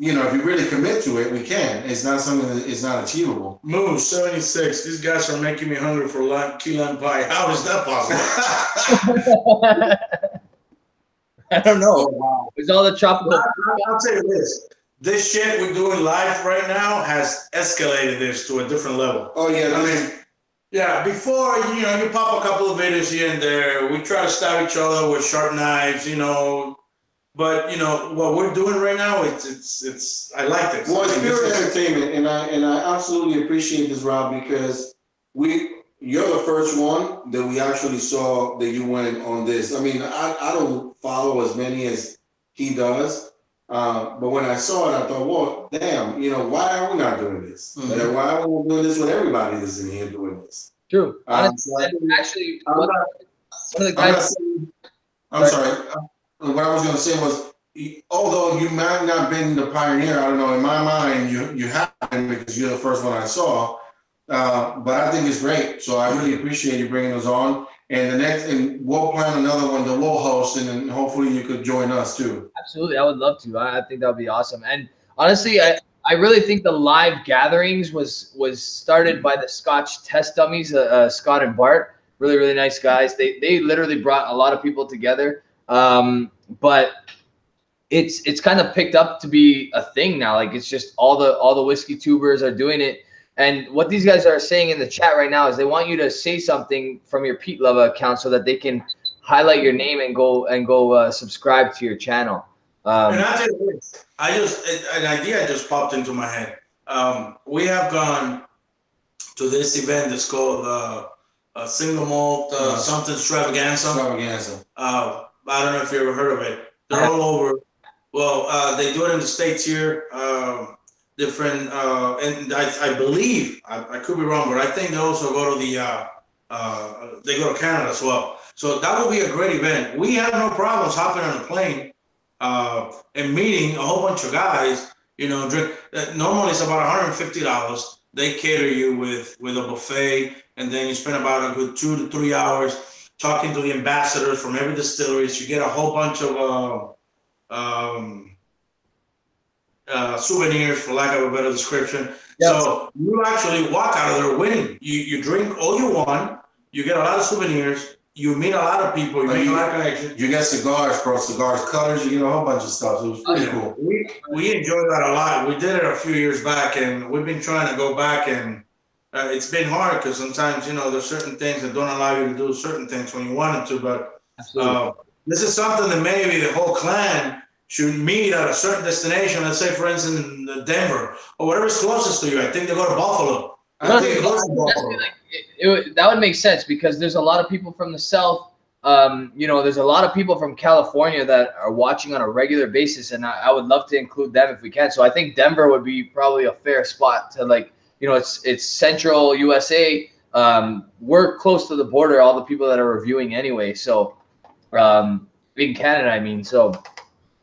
you know, if you really commit to it, we can. It's not something that is not achievable. Move 76. These guys are making me hungry for key lime pie. How is that possible? I don't know. Oh, wow. It's all the tropical. I'll tell you this. This shit we're doing live right now has escalated this to a different level. Oh, yeah. I mean, yeah, before, you know, you pop a couple of videos here and there. We try to stab each other with sharp knives, you know. But, you know, what we're doing right now, it's I like this. Well, it's pure entertainment, and I absolutely appreciate this, Rob, because you're the first one that we actually saw that you went on this. I mean, I don't follow as many as he does, but when I saw it, I thought, well, damn, you know, why are we not doing this? Mm-hmm. Why are we doing this with everybody that's in here doing this? True. So Actually, one of the guys. I'm sorry. What I was going to say was, although you might not have been the pioneer, I don't know, in my mind, you have been, because you're the first one I saw. But I think it's great. So I really appreciate you bringing us on. And we'll plan another one that we'll host, and then hopefully you could join us too. Absolutely. I would love to. I think that would be awesome. And honestly, I really think the live gatherings was started by the Scotch test dummies, Scott and Bart. Really, really nice guys. They literally brought a lot of people together. But it's kind of picked up to be a thing now. Like, it's just all the whiskey tubers are doing it. And what these guys are saying in the chat right now is they want you to say something from your Peat Lova account so that they can highlight your name and go subscribe to your channel. And I tell you this, an idea just popped into my head. We have gone to this event that's called single malt something extravaganza. I don't know if you ever heard of it. They're all over. Well, they do it in the States here, different, and I believe, I could be wrong, but I think they also go to they go to Canada as well. So that will be a great event. We have no problems hopping on a plane and meeting a whole bunch of guys, you know, drink. Normally it's about $150. They cater you with a buffet, and then you spend about a good 2 to 3 hours talking to the ambassadors from every distillery. So you get a whole bunch of souvenirs, for lack of a better description. Yep. So you actually walk out of there winning. You drink all you want. You get a lot of souvenirs. You meet a lot of people. You make a lot of connections. You get cigars, bro. Cigars, colors. You get a whole bunch of stuff. It was pretty cool. We enjoyed that a lot. We did it a few years back, and we've been trying to go back, and it's been hard because sometimes, you know, there's certain things that don't allow you to do certain things when you want them to. But this is something that maybe the whole clan should meet at a certain destination. Let's say, for instance, in Denver or whatever's closest to you. I think they go to Buffalo. I think it goes to Buffalo. That would make sense because there's a lot of people from the South. You know, there's a lot of people from California that are watching on a regular basis, and I would love to include them if we can. So I think Denver would be probably a fair spot to, like, you know, it's central USA. We're close to the border, all the people that are reviewing anyway. So in Canada, I mean, so,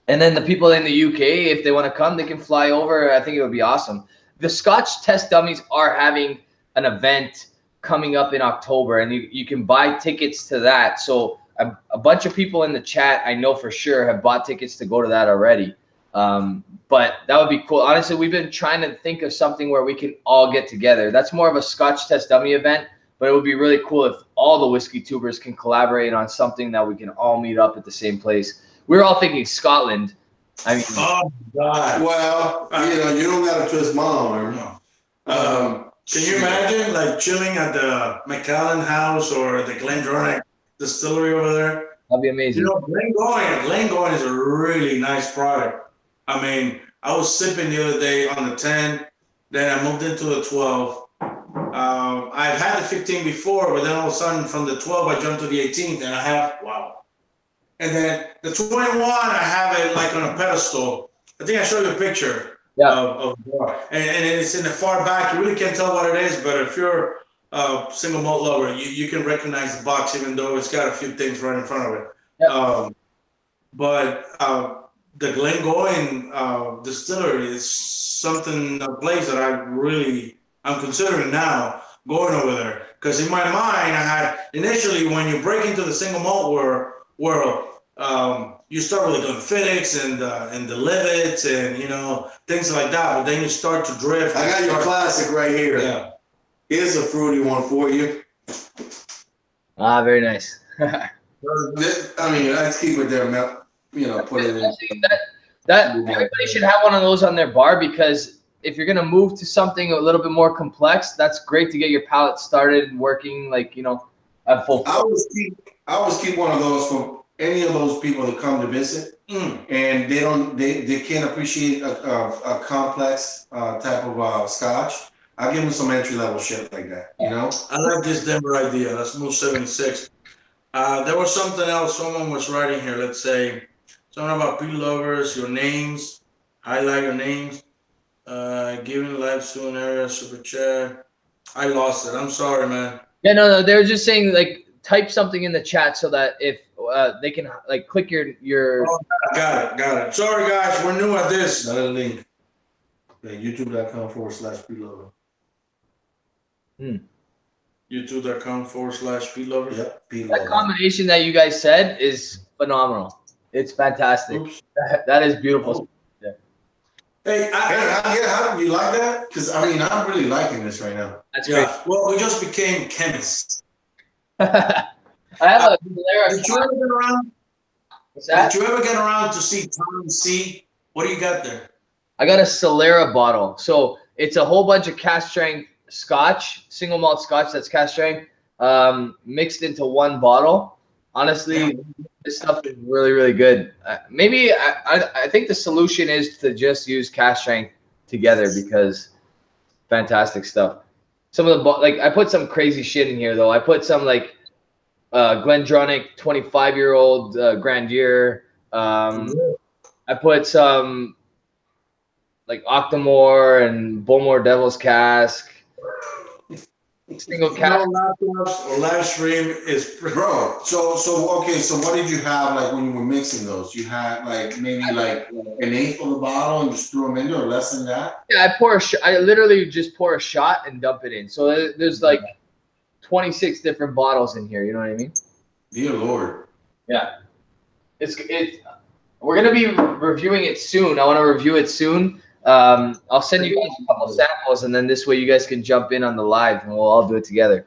and then the people in the UK, if they want to come, they can fly over. I think it would be awesome. The Scotch test dummies are having an event coming up in October, and you can buy tickets to that. So a bunch of people in the chat, I know for sure, have bought tickets to go to that already. But that would be cool. Honestly, we've been trying to think of something where we can all get together. That's more of a Scotch test dummy event, but it would be really cool if all the whiskey tubers can collaborate on something that we can all meet up at the same place. We were all thinking Scotland. I mean, oh God. Well, you know, you don't gotta twist mom. Can you imagine, like, chilling at the Macallan House or the Glendronach distillery over there? That'd be amazing. You know, Glengoyne is a really nice product. I mean, I was sipping the other day on the 10, then I moved into the 12. I've had the 15 before, but then all of a sudden from the 12 I jumped to the 18th, and I have, wow. And then the 21, I have it like on a pedestal. I think I showed you a picture. Yeah. Of and it's in the far back. You really can't tell what it is, but if you're a single malt lover, you can recognize the box, even though it's got a few things right in front of it. Yeah. But the Glengoyne distillery is something, a place that I'm considering now going over there. Because in my mind, I had initially when you break into the single malt world, you start with the Glenfiddich and the Livets and things like that. But then you start to drift. I got your classic right here. Yeah. Here's a fruity one for you. Ah, very nice. I mean, let's keep it there, put it in. That everybody should have one of those on their bar, because if you're gonna move to something a little bit more complex, that's great to get your palate started and working, like at full. I always keep one of those for any of those people that come to visit, and they can't appreciate a complex type of scotch. I give them some entry level shit like that, I like this Denver idea. Let's move 76. There was something else someone was writing here. Let's say something about peat lovers, your names, highlight your names, giving life to an area, super chat. I lost it. I'm sorry, man. Yeah, no, they were just saying, like, type something in the chat so that if they can, like, click your. Oh, got it. Sorry, guys, we're new at this. Another link. Yeah, YouTube.com/peat lova. YouTube.com/peat lova. Yep, peat That lova. combination that you guys said is phenomenal. It's fantastic. That is beautiful. Yeah. Hey, how do you like that? Because I'm really liking this right now. That's great. Well, we just became chemists. I have a. Did you ever get around? What's that? Did you ever get around to see Tom C? What do you got there? I got a Solera bottle. So it's a whole bunch of cast strength scotch, single malt scotch that's cast strength, mixed into one bottle. Honestly, this stuff is really, really good. Maybe I think the solution is to just use cast strength together, because fantastic stuff. Some of the I put some crazy shit in here though. I put some like Glendronach 25-year-old Grandier. I put some like Octomore and Bullmore Devil's Cask. Single cask. Laptops or live stream is Bro, so okay, so what did you have like when you were mixing those? You had like maybe like an eighth of the bottle and just threw them in there, or less than that? Yeah, I literally just pour a shot and dump it in. So there's like 26 different bottles in here. You know what I mean? Dear Lord. Yeah. We're gonna be reviewing it soon. I want to review it soon. I'll send you guys a couple samples, and then this way you guys can jump in on the live, and we'll all do it together.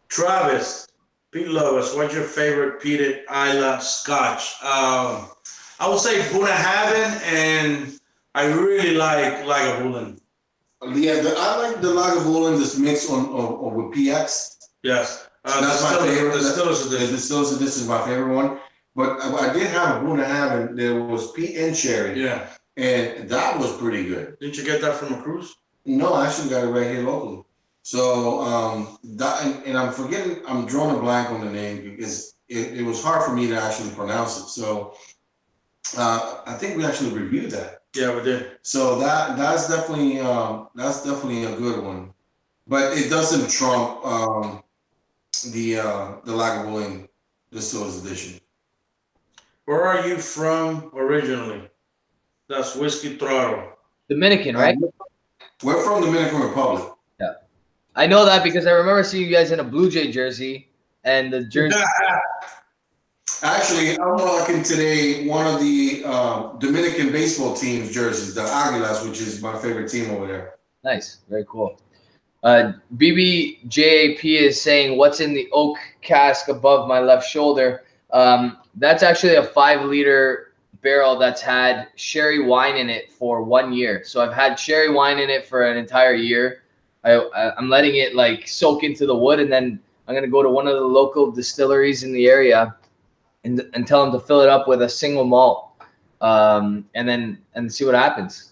Travis, peat lovers, what's your favorite peated Isla Scotch? I would say Bunnahabhain, and I really like Lagavulin. Yeah, I like the Lagavulin that's mixed on with PX. Yes, that's my favorite. The Distillers Edition. The Distillers Edition is my favorite one. But I did have a Bunnahabhain. There was peat and cherry. Yeah. And that was pretty good. Didn't you get that from a cruise? No, I actually got it right here locally. So and I'm drawing a blank on the name because it was hard for me to actually pronounce it. So I think we actually reviewed that. Yeah, we did. So that's definitely a good one, but it doesn't trump the Lagavulin Distillers Edition. Where are you from originally? That's Whiskey Throttle. Dominican, right? We're from Dominican Republic. Yeah. I know that because I remember seeing you guys in a Blue Jay jersey, and the jersey. Actually, I'm rocking today one of the Dominican baseball team's jerseys, the Águilas, which is my favorite team over there. Nice. Very cool. BBJAP is saying, what's in the oak cask above my left shoulder? That's actually a 5-liter barrel that's had sherry wine in it for 1 year. So I've had sherry wine in it for an entire year. I'm letting it like soak into the wood, and then I'm gonna go to one of the local distilleries in the area and tell them to fill it up with a single malt, and see what happens.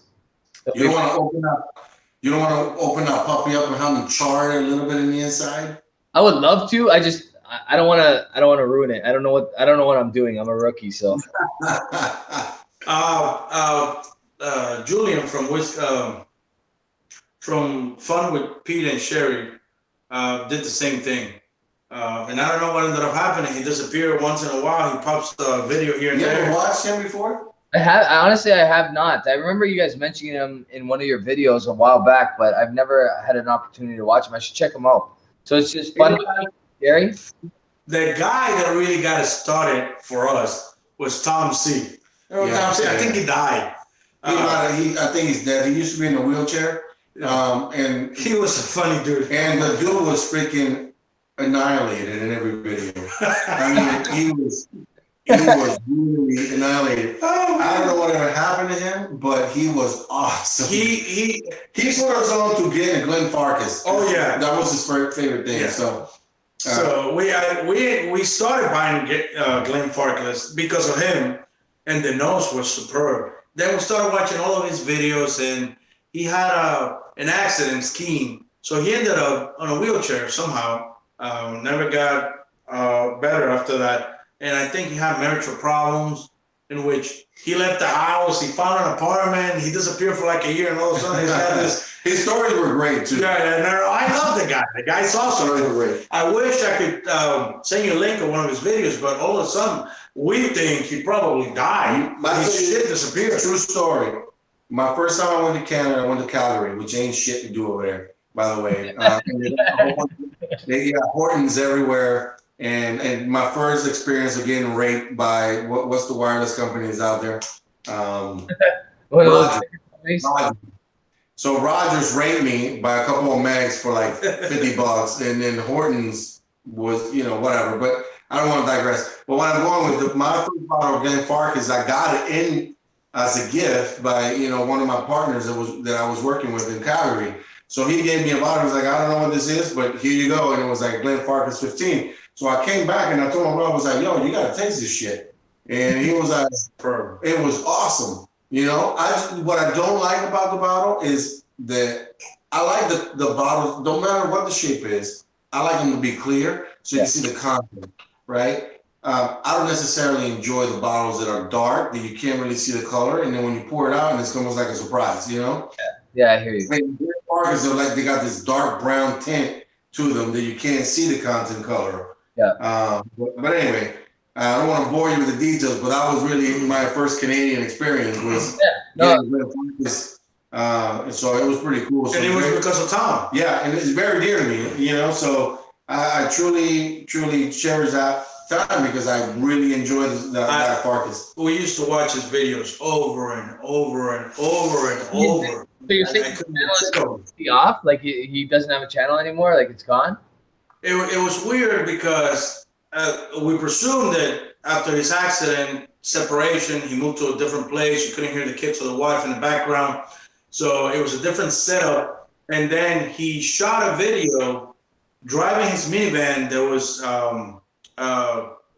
You don't want to open up. You don't want to open that puppy up and have them char it a little bit in the inside. I would love to. I don't want to ruin it. I don't know what I'm doing. I'm a rookie, so. Julian from Fun with Pete and Sherry did the same thing. And I don't know what ended up happening. He disappeared once in a while. He pops a video here and there. You ever watched him before? Honestly, I have not. I remember you guys mentioning him in one of your videos a while back, but I've never had an opportunity to watch him. I should check him out. So it's just fun, Gary. The guy that really got it started for us was Tom C. Yeah, Tom C. I think he died. I think he's dead. He used to be in a wheelchair. And he was a funny dude. And the dude was freaking annihilated in every video. I mean, he was really annihilated. I don't know whatever happened to him, but he was awesome. He put us on to getting Glenn Farkas. Oh yeah, that was his favorite thing. Yeah. So we started buying Glenn Farkas because of him, and the nose was superb. Then we started watching all of his videos, and he had an accident skiing, so he ended up on a wheelchair somehow. Never got better after that, and I think he had marital problems, in which he left the house, he found an apartment, he disappeared for like a year, and all of a sudden he's got this. His stories were great too. Yeah, and I love the guy. The guy's awesome. I wish I could send you a link of one of his videos, but all of a sudden we think he probably died. His shit disappeared. True story. My first time I went to Canada, I went to Calgary, which ain't shit to do over there, by the way. They got Hortons everywhere, and my first experience of getting raped by what's the wireless companies out there? Rogers. So Rogers raped me by a couple of mags for like $50, and then Hortons was, whatever. But I don't want to digress. But what I'm going with, my first bottle of Glen Farkas, I got it in as a gift by one of my partners that I was working with in Calgary. So he gave me a bottle. He was like, I don't know what this is, but here you go. And it was like Glen Farkas 15. So I came back and I told my brother, I was like, yo, you got to taste this shit. And he was like, it was awesome. What I don't like about the bottle is that I like the bottles, no matter what the shape is, I like them to be clear so you can see the content, right? I don't necessarily enjoy the bottles that are dark, that you can't really see the color, and then when you pour it out, and it's almost like a surprise, Yeah, I hear you. Farkas are like, they got this dark brown tint to them that you can't see the content color. Yeah. But anyway, I don't want to bore you with the details, but that was really my first Canadian experience. So it was pretty cool. So and it was because of Tom. Yeah, and it's very dear to me, so I truly cherish that time because I really enjoyed that Farkas. We used to watch his videos over and over and over and over. So you're saying his channel is off? Like he doesn't have a channel anymore? Like it's gone? It was weird because we presumed that after his accident, separation, he moved to a different place. You couldn't hear the kids or the wife in the background. So it was a different setup. And then he shot a video driving his minivan that was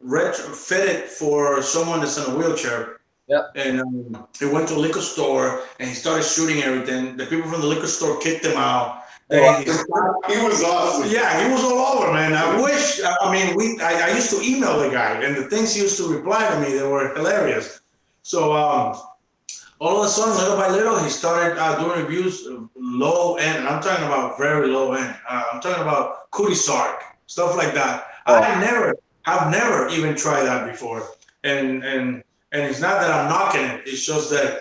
retrofitted for someone that's in a wheelchair. Yep. And he went to a liquor store and he started shooting everything. The people from the liquor store kicked him out. He was awesome. Yeah, he was all over, man. I used to email the guy, and the things he used to reply to me, they were hilarious. So all of a sudden, little by little, he started doing reviews low end, and I'm talking about very low end. I'm talking about Cootie Sark, stuff like that. Oh. I've never even tried that before. And it's not that I'm knocking it. It's just that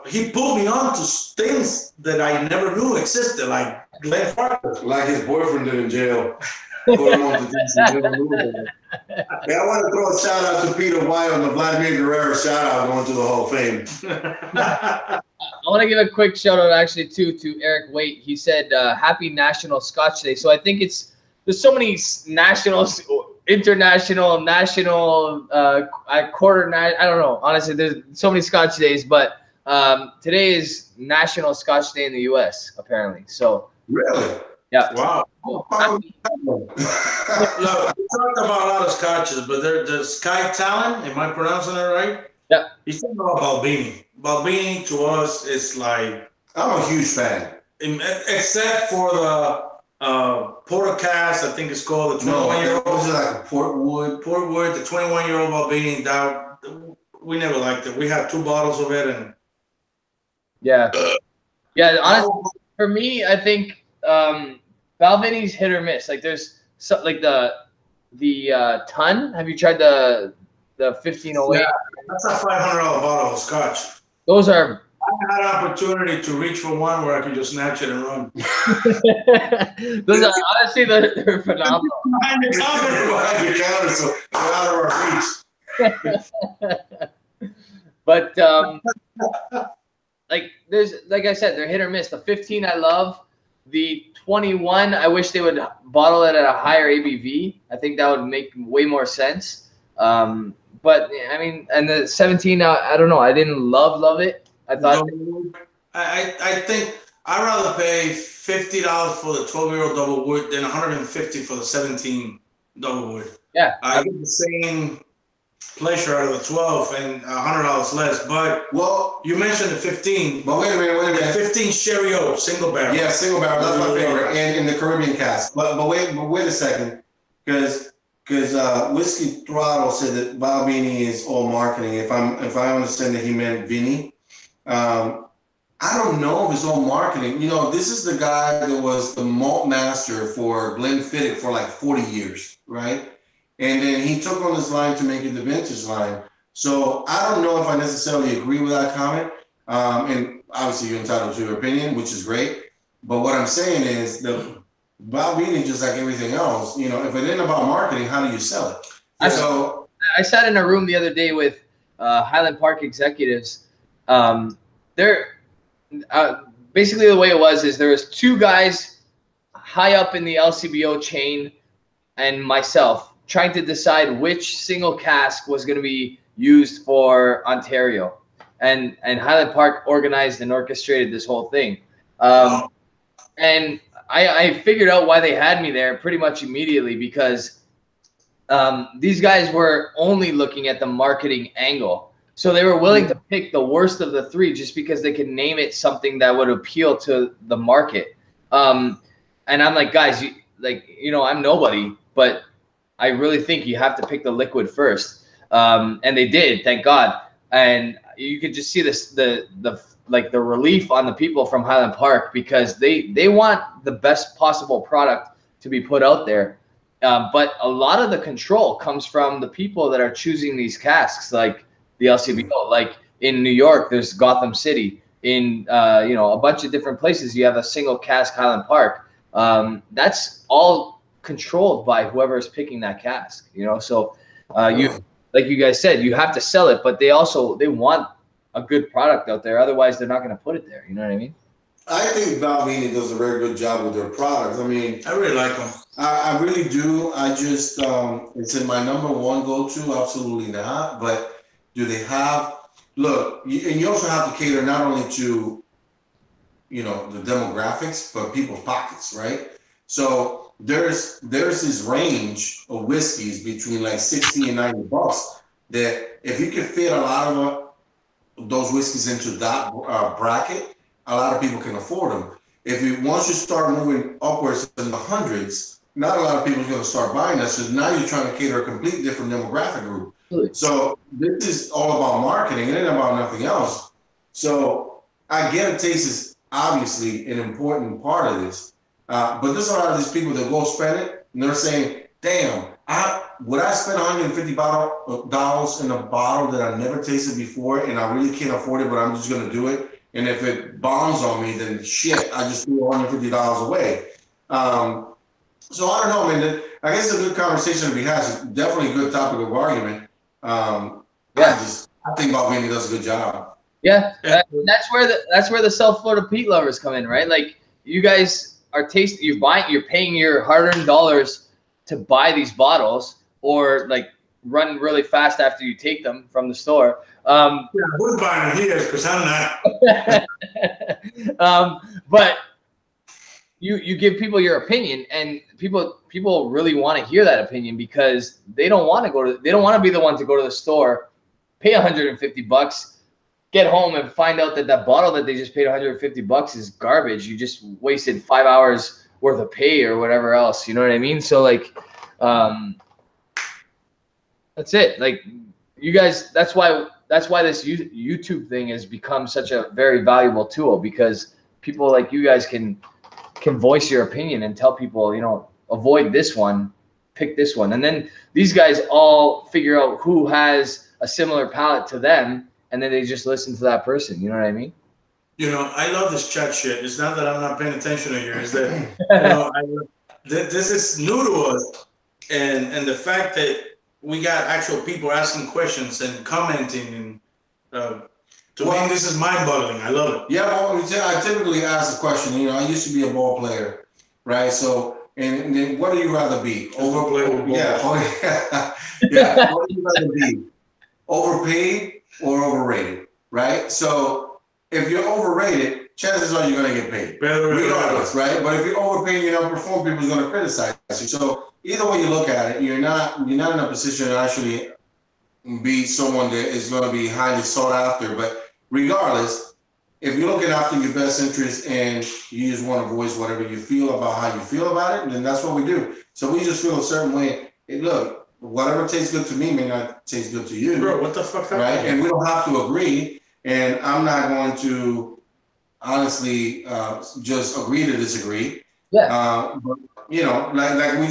he pulled me on to things that I never knew existed, like Glen Farkas. Like his boyfriend did in jail. Put him on to things he never knew. Hey, I want to throw a shout out to Peter White on the Vladimir Guerrero shout out going to the Hall of Fame. I want to give a quick shout out actually to Eric Waite. He said happy National Scotch Day. So I think there's so many nationals, international, national, quarter, I don't know. Honestly, there's so many Scotch days, but today is National Scotch Day in the U.S. apparently. So really, yeah. Wow. Look, we talked about a lot of scotches, but the Sky Talon, am I pronouncing it right? Yeah. He's talking about Balbini. Balbini to us is like, I'm a huge fan. Except for the Portocast, I think it's called the 21-year-old. Was it like a Portwood? Portwood, the 21-year-old Balbini. That we never liked it. We had 2 bottles of it, and yeah. Honestly, for me, I think Balvini's hit or miss. Like there's like the ton. Have you tried the 1508? Yeah, that's a $500 bottle of scotch. Those are I had an opportunity to reach for one where I could just snatch it and run. Those are honestly they're phenomenal. Behind the counter, so they're out of our reach. But like I said, they're hit or miss. The 15 I love. The 21, I wish they would bottle it at a higher ABV. I think that would make way more sense. But I mean, and the 17, I don't know. I didn't love it. I thought. I think I'd rather pay $50 for the 12-year-old double wood than $150 for the 17 double wood. Yeah, I get the same pleasure out of the 12 and $100 less. But you mentioned the 15. But wait a minute. 15 Sherry Oak single barrel. Yeah, single barrel. That's my favorite, and in the Caribbean cask. But wait a second, because Whiskey Throttle said that Balbini is all marketing. If I understand that he meant Vinny. I don't know if it's all marketing. You know, this is the guy that was the malt master for Glenfiddich for like 40 years, right? And then he took on this line to make it the vintage line. So I don't know if I necessarily agree with that comment. And obviously you're entitled to your opinion, which is great. But what I'm saying is the Balbini, just like everything else, you know, if it ain't about marketing, how do you sell it? I sat in a room the other day with Highland Park executives. Basically the way it was is there was two guys high up in the LCBO chain and myself trying to decide which single cask was going to be used for Ontario, and Highland Park organized and orchestrated this whole thing. And I figured out why they had me there pretty much immediately, because these guys were only looking at the marketing angle. So they were willing to pick the worst of the three just because they could name it something that would appeal to the market. And I'm like, guys, I'm nobody, but I really think you have to pick the liquid first. And they did, thank God. And you could just see the relief on the people from Highland Park, because they want the best possible product to be put out there. But a lot of the control comes from the people that are choosing these casks, like the LCBO. Like in New York, there's Gotham City. In a bunch of different places, you have a single cask Highland Park. That's all controlled by whoever is picking that cask. So like you guys said, you have to sell it, but they want a good product out there. Otherwise, they're not going to put it there. You know what I mean? I think Balbini does a very good job with their products. I mean, I really like them. I really do. I just, it's in my number one go-to. Absolutely not. But do they have? Look, and you also have to cater not only to, the demographics, but people's pockets, right? So there's this range of whiskeys between like $60 and $90 that if you can fit a lot of those whiskeys into that bracket, a lot of people can afford them. Once you start moving upwards in the hundreds, not a lot of people are going to start buying that. So now you're trying to cater a completely different demographic group. So this is all about marketing. It ain't about nothing else. So I get taste is obviously an important part of this. But there's a lot of these people that go spend it and they're saying, damn, would I spend $150 in a bottle that I never tasted before and I really can't afford it, but I'm just going to do it? And if it bombs on me, then shit, I just threw $150 away. So I don't know, man. I guess it's a good conversation to be had. It's definitely a good topic of argument. I think Balbini does a good job. Yeah, that's where the South Florida Peat Lovers come in, right? Like you guys are you're paying your hard-earned dollars to buy these bottles, or like run really fast after you take them from the store. Who's buying them here? Because I'm not. But you give people your opinion, and people really want to hear that opinion, because they don't want to be the one to go to the store, pay $150, get home and find out that bottle that they just paid $150 is garbage. You just wasted 5 hours worth of pay or whatever else. You know what I mean? So like, that's it. Like you guys, that's why this YouTube thing has become such a very valuable tool, because people like you guys can voice your opinion and tell people, avoid this one, pick this one. And then these guys all figure out who has a similar palate to them, and then they just listen to that person. You know what I mean? You know, I love this chat shit. It's not that I'm not paying attention to you. It's that, this is new to us. And the fact that we got actual people asking questions and commenting, and to me, this is mind-boggling. I love it. Yeah, well, I typically ask the question. You know, I used to be a ball player, right? So, and then what do you rather be? Overpaid? Yeah, yeah. What do you rather be? Overpaid or overrated, right? So, if you're overrated, chances are you're going to get paid, regardless, right? But if you're overpaid, you don't perform, people's going to criticize you. So, either way you look at it, you're not in a position to actually be someone that is going to be highly sought after. But regardless, if you're looking after your best interest and you just want to voice whatever you feel about how you feel about it, then that's what we do. So we just feel a certain way. Hey, look, whatever tastes good to me may not taste good to you. Bro, what the fuck happened? Right? And we don't have to agree. And I'm not going to honestly just agree to disagree. Yeah. But, you know, like we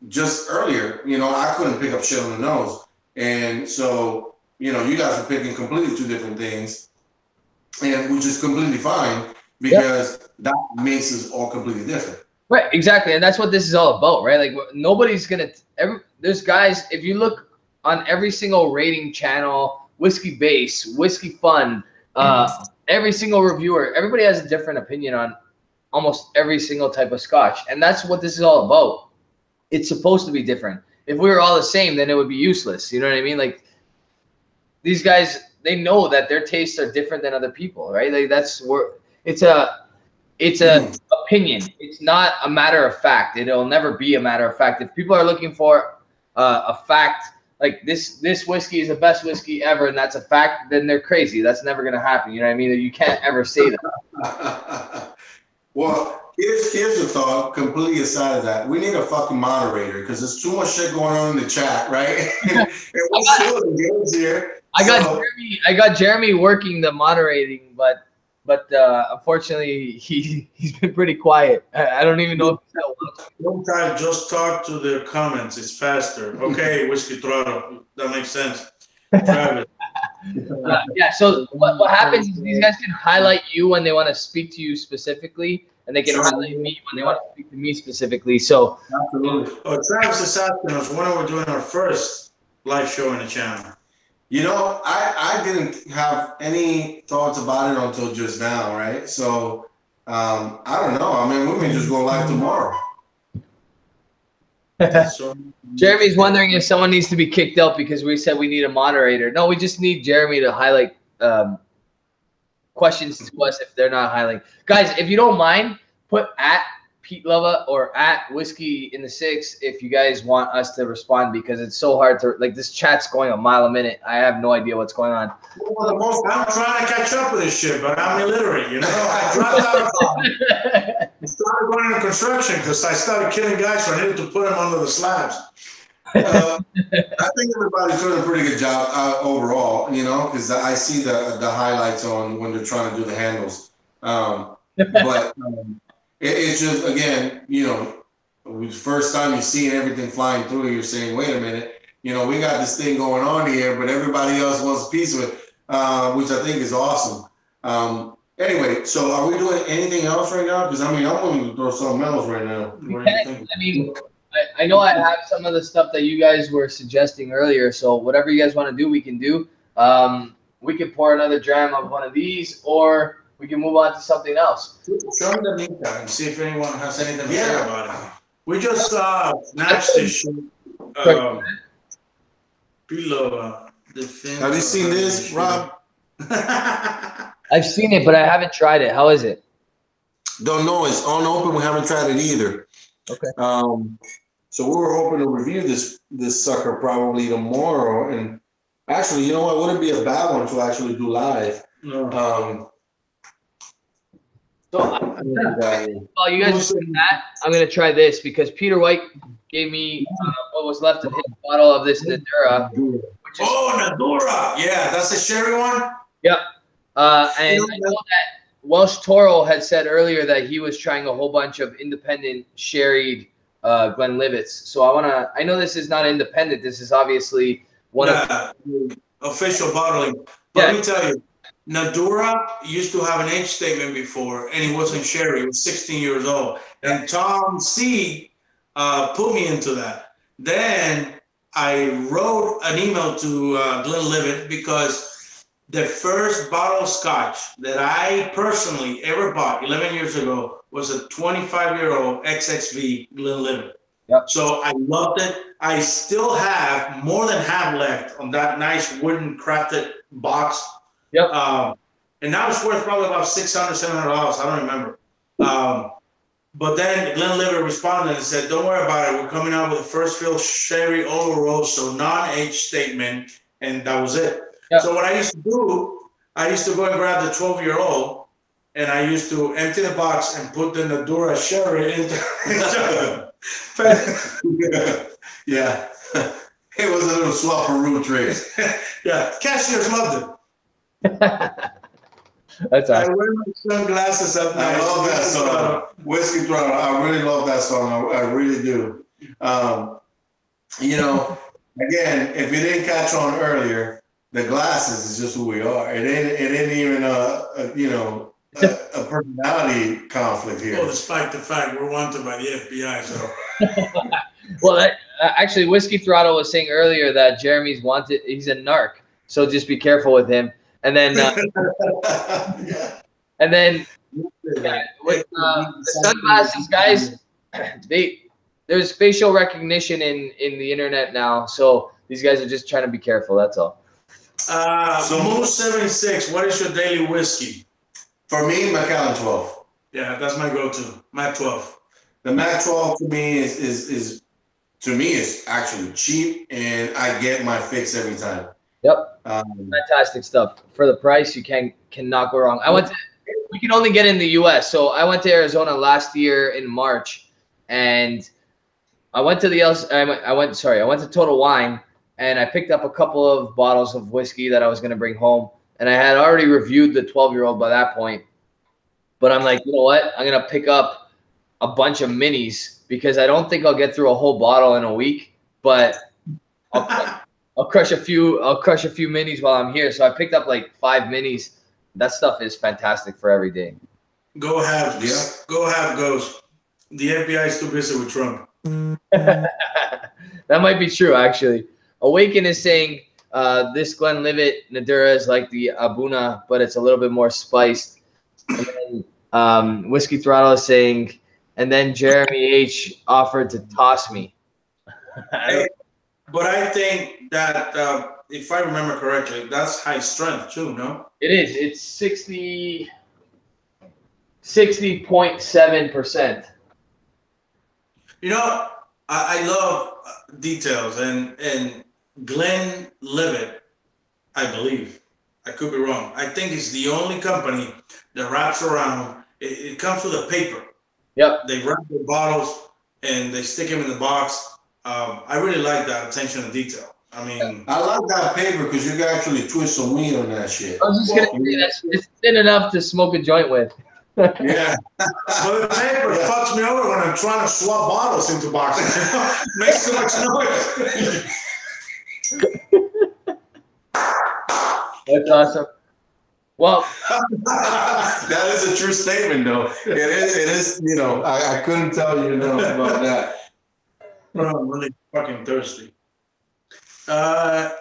just earlier, you know, I couldn't pick up shit on the nose. And so, you know, you guys are picking completely two different things, and which is completely fine because that makes us all completely different. Right, exactly. And that's what this is all about, right? Like nobody's going to there's guys, if you look on every single rating channel, Whiskey Base, Whiskey Fun, every single reviewer, everybody has a different opinion on almost every single type of scotch. And that's what this is all about. It's supposed to be different. If we were all the same, then it would be useless. You know what I mean? Like these guys, they know that their tastes are different than other people, right? Like that's where it's a opinion. It's not a matter of fact. It'll never be a matter of fact. If people are looking for a fact, like this whiskey is the best whiskey ever, and that's a fact, then they're crazy. That's never gonna happen. You know what I mean? You can't ever say that. Well, here's the thought, completely aside of that. We need a fucking moderator because there's too much shit going on in the chat, right? and we're still engaged here. I got Jeremy working the moderating, but unfortunately he's been pretty quiet. I don't even know if that works. Sometimes just talk to the comments. It's faster. Okay, Whiskey Throttle. That makes sense. Travis. Yeah, so what happens is these guys can highlight you when they want to speak to you specifically, and they can highlight me when they want to speak to me specifically. So absolutely. Oh, Travis is asking us when are we doing our first live show in the channel? You know, I didn't have any thoughts about it until just now, right? So I don't know. I mean, we may just go live tomorrow. Jeremy's wondering if someone needs to be kicked out because we said we need a moderator. No, we just need Jeremy to highlight questions to us if they're not highlighting. Guys, if you don't mind, put at Peat Lova or at Whiskey in the Six if you guys want us to respond, because it's so hard to, like, this chat's going a mile a minute. I have no idea what's going on. Well, I'm trying to catch up with this shit, but I'm illiterate, you know? I dropped out of college. I started going into construction because I started killing guys, so I needed to put them under the slabs. I think everybody's doing a pretty good job overall, you know, because I see the highlights on when they're trying to do the handles. But it's just, again, you know, the first time you're seeing everything flying through, you're saying, wait a minute, you know, we got this thing going on here, but everybody else wants a piece of it, which I think is awesome. Anyway, so are we doing anything else right now? Because, I mean, I'm willing to throw something else right now. What do you think? I mean, I know I have some of the stuff that you guys were suggesting earlier, so whatever you guys want to do, we can do. We can pour another dram of one of these, or we can move on to something else. Show me the link and see if anyone has anything to say about it. We just snatched this shit. Peat Lova. Have you seen this, Rob? I've seen it, but I haven't tried it. How is it? Don't know. It's unopened. We haven't tried it either. Okay. So we were hoping to review this sucker probably tomorrow. And actually, you know what? Wouldn't be a bad one to actually do live. No. So while you guys are doing that, I'm gonna try this because Peter White gave me what was left of his bottle of this Nadura. Nadura! Yeah, that's the sherry one. Yep. And I know that Welsh Toro had said earlier that he was trying a whole bunch of independent sherried Glenlivets. So I know this is not independent. This is obviously one of official bottling. But let me tell you, Nadura used to have an age statement before, and he wasn't sherry. He was 16 years old. And Tom C put me into that. Then I wrote an email to Glenlivet because the first bottle of scotch that I personally ever bought 11 years ago was a 25-year-old XXV Glenlivet. Yep. So I loved it. I still have more than half left on that nice wooden crafted box. Yep. And that was worth probably about $600, $700. I don't remember. But then Glenlivet responded and said, "Don't worry about it. We're coming out with the first fill sherry Oloroso non-age statement," and that was it. Yep. So what I used to do, I used to go and grab the 12-year-old, and I used to empty the box and put the Nadura sherry into. Yeah, it was a little swapperoo trick. Yeah, cashiers loved it. That's awesome. I wear my sunglasses up I love that song, Whiskey Throttle. I really love that song. I really do. You know, again, if you didn't catch on earlier, the glasses is just who we are. It ain't even a personality conflict here. Well, despite the fact we're wanted by the FBI, so. Well, actually, Whiskey Throttle was saying earlier that Jeremy's wanted. He's a narc, so just be careful with him. And then, Yeah. and then, with the sunglasses, guys, there's facial recognition in the internet now, so these guys are just trying to be careful. That's all. So Moose 76, what is your daily whiskey? For me, Macallan 12. Yeah, that's my go-to. Mac 12. The Mac 12 to me is actually cheap, and I get my fix every time. Yep. Fantastic stuff. For the price, you cannot go wrong. We can only get in the US. So I went to Arizona last year in March, and I went to Total Wine, and I picked up a couple of bottles of whiskey that I was going to bring home. And I had already reviewed the 12-year-old by that point. But I'm like, you know what? I'm going to pick up a bunch of minis because I don't think I'll get through a whole bottle in a week, but I'll crush a few minis while I'm here. So I picked up like 5 minis. That stuff is fantastic for every day. Go have goes. The FBI is too busy with Trump. That might be true, actually. Awaken is saying this Glenlivet Nadura is like the A'bunadh, but it's a little bit more spiced. And then, Whiskey Throttle is saying, and then Jeremy H offered to toss me. But I think that, if I remember correctly, that's high strength too, no? It is. It's 60.7%. You know, I love details, and Glenlivet, I believe, I could be wrong. I think it's the only company that wraps around. It comes with a paper. Yep. They wrap the bottles and they stick them in the box. I really like that attention to detail. I mean, I like that paper because you can actually twist some weed on that shit. I was just gonna say that it's thin enough to smoke a joint with. Yeah. But the paper fucks me over when I'm trying to swap bottles into boxes. Makes too much noise. That's awesome. Well, that is a true statement, though. It is. You know, I couldn't tell you enough about that. Bro, I'm really fucking thirsty.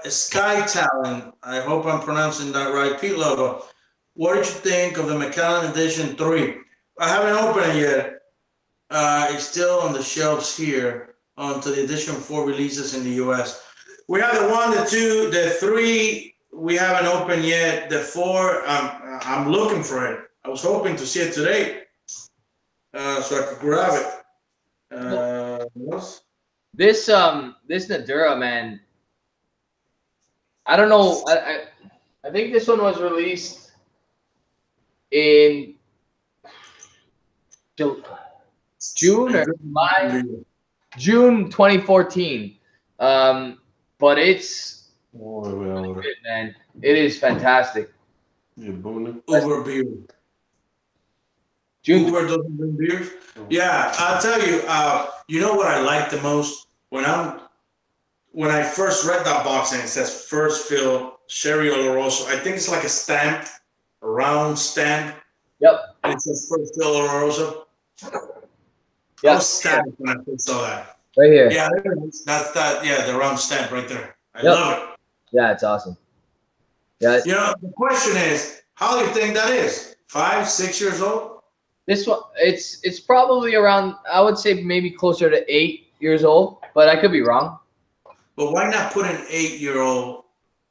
Sky Talon, I hope I'm pronouncing that right. Peat Lova, what did you think of the Macallan Edition 3? I haven't opened it yet. It's still on the shelves here until the Edition 4 releases in the US. We have the 1, the 2, the 3. We haven't opened yet. The 4, I'm looking for it. I was hoping to see it today, so I could grab it. What else? this Nadura, man, I don't know. I think this one was released in June or July, June 2014. But it's really good, man. It is fantastic. Uber beer. June. Doesn't bring beers. Yeah, I'll tell you. You know what I like the most when I first read that box and it says first fill Sherry Oloroso. I think it's like a stamp round stamp. Yep. And it says First Fill Oloroso. Yep. I was stabbed when I first saw that. Right here. Yeah, that's that. Yeah, the round stamp right there. I Yep. love it. Yeah, it's awesome. Yeah. You know, the question is, how do you think that is? 5, 6 years old? This one, it's probably around, I would say maybe closer to 8 years old, but I could be wrong. But why not put an 8-year-old?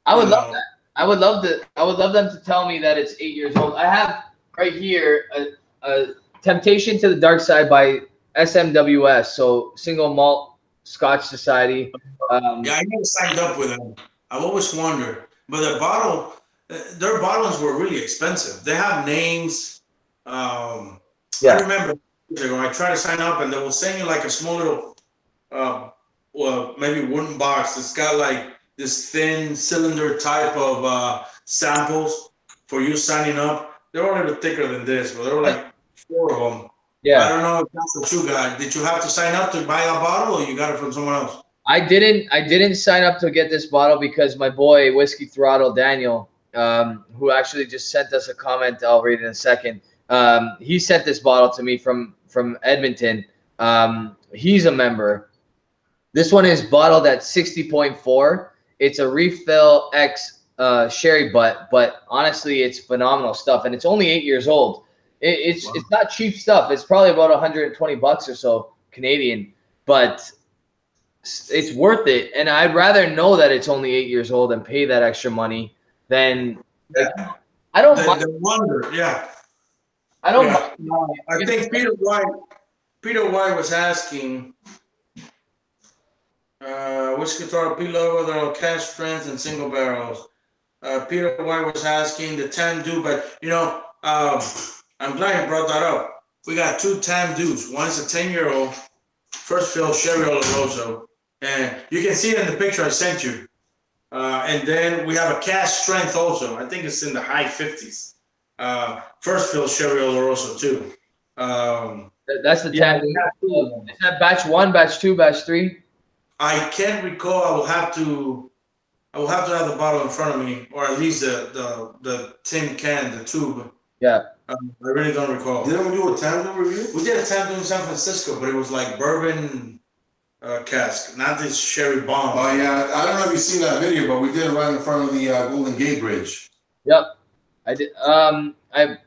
I would love that. I would love them to tell me that it's 8 years old. I have right here a Temptation to the Dark Side by SMWS, so Single Malt Scotch Society. Yeah, I never signed up with them. I've always wondered, but their bottles were really expensive. They have names. I remember I tried to sign up, and they will send you like a small little, well, maybe wooden box that's got like this thin cylinder type of samples for you signing up. They're a little thicker than this, but there were like 4 of them. Yeah. I don't know if that's what you got. Did you have to sign up to buy a bottle, or you got it from someone else? I didn't sign up to get this bottle because my boy Whiskey Throttle Daniel, who actually just sent us a comment, I'll read it in a second. He sent this bottle to me from Edmonton. He's a member. This one is bottled at 60.4. It's a refill X sherry butt, but honestly, it's phenomenal stuff, and it's only 8 years old. It's not cheap stuff. It's probably about $120 or so Canadian, but it's worth it. And I'd rather know that it's only 8 years old and pay that extra money than I don't wonder. Yeah, I don't. I think Peter White was asking. Whiskey Throttle Peat Lova, they're all cask strength and single barrels. Peter White was asking the Tam-Do, but I'm glad you brought that up. We got 2 Tam-Dos. One is a 10-year-old first fill sherry oloroso, and you can see it in the picture I sent you. And then we have a cask strength also. I think it's in the high 50s. First fill sherry oloroso too. That's the Tam-Do. Is that batch 1, batch 2, batch 3? I can't recall. I will have to have the bottle in front of me, or at least the tin can, the tube. Yeah. I really don't recall. Didn't we do a Tam-Do review? We did a Tam-Do in San Francisco, but it was like bourbon cask, not this sherry bomb. Oh yeah, I don't know if you've seen that video, but we did it right in front of the Golden Gate Bridge. Yep, I did. I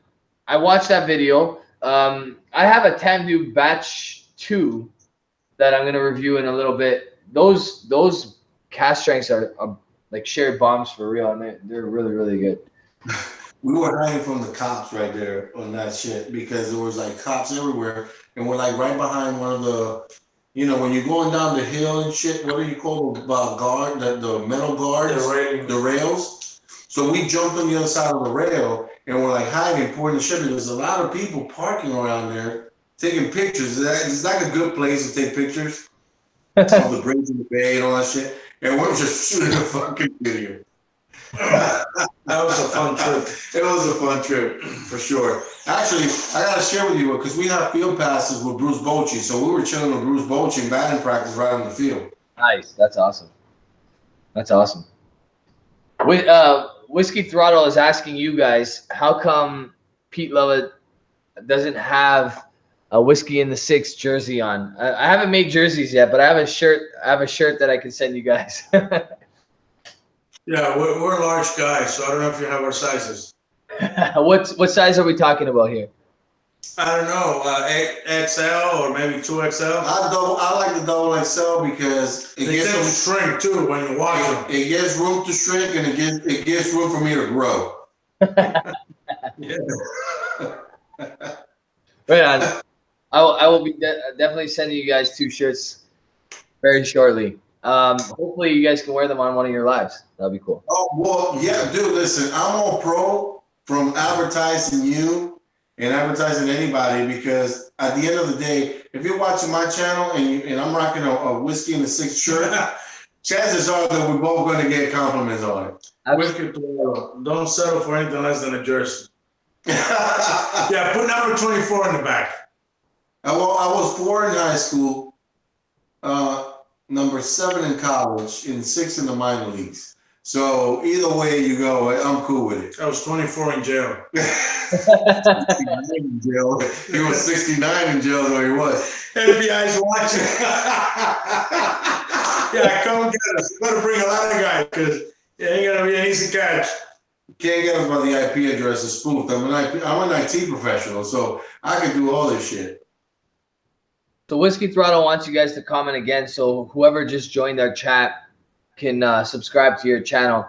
watched that video. I have a Tam-Do batch 2 that I'm gonna review in a little bit. Those cask strengths are like sherry bombs for real, and they're really, really good. We were hiding from the cops right there on that shit because there was like cops everywhere, and we're like right behind one of the, when you're going down the hill and shit. What do you call the guard? The metal guards, the rails. So we jumped on the other side of the rail, and we're like hiding, pouring the shit. There's a lot of people parking around there taking pictures. It's like a good place to take pictures. All the bridge in the bay and all that shit. And we're just shooting a fucking video. That was a fun trip. It was a fun trip, for sure. Actually, I got to share with you, because we have field passes with Bruce Bochy. So we were chilling with Bruce Bochy in batting practice right on the field. Nice. That's awesome. That's awesome. Whiskey Throttle is asking you guys, how come Peat Lova doesn't have a Whiskey in the 6 jersey on? I haven't made jerseys yet, but I have a shirt. I have a shirt that I can send you guys. Yeah, we're large guys, so I don't know if you have our sizes. What size are we talking about here? I don't know, XL or maybe 2XL. I like the double XL because it gets to shrink too when you wash them. It gives room to shrink, and it gives room for me to grow. Yeah. Right on. I will be definitely sending you guys 2 shirts very shortly. Hopefully you guys can wear them on one of your lives. That'd be cool. Oh, well, yeah, dude, listen, I'm all pro from advertising you and advertising anybody, because at the end of the day, if you're watching my channel and I'm rocking a Whiskey in the 6 shirt, chances are that we're both going to get compliments on it. Whiskey, don't settle for anything less than a jersey. Yeah, put number 24 in the back. I was 4 in high school, number 7 in college, and 6 in the minor leagues. So either way you go, I'm cool with it. I was 24 in jail. 69 in jail. He was 69 in jail, though he was. FBI's watching. Yeah, come get us. Better bring a lot of guys because it ain't gonna be an easy catch. Can't get us by the IP address is spoofed. I'm an IT professional, so I can do all this shit. So Whiskey Throttle wants you guys to comment again, so whoever just joined our chat can subscribe to your channel.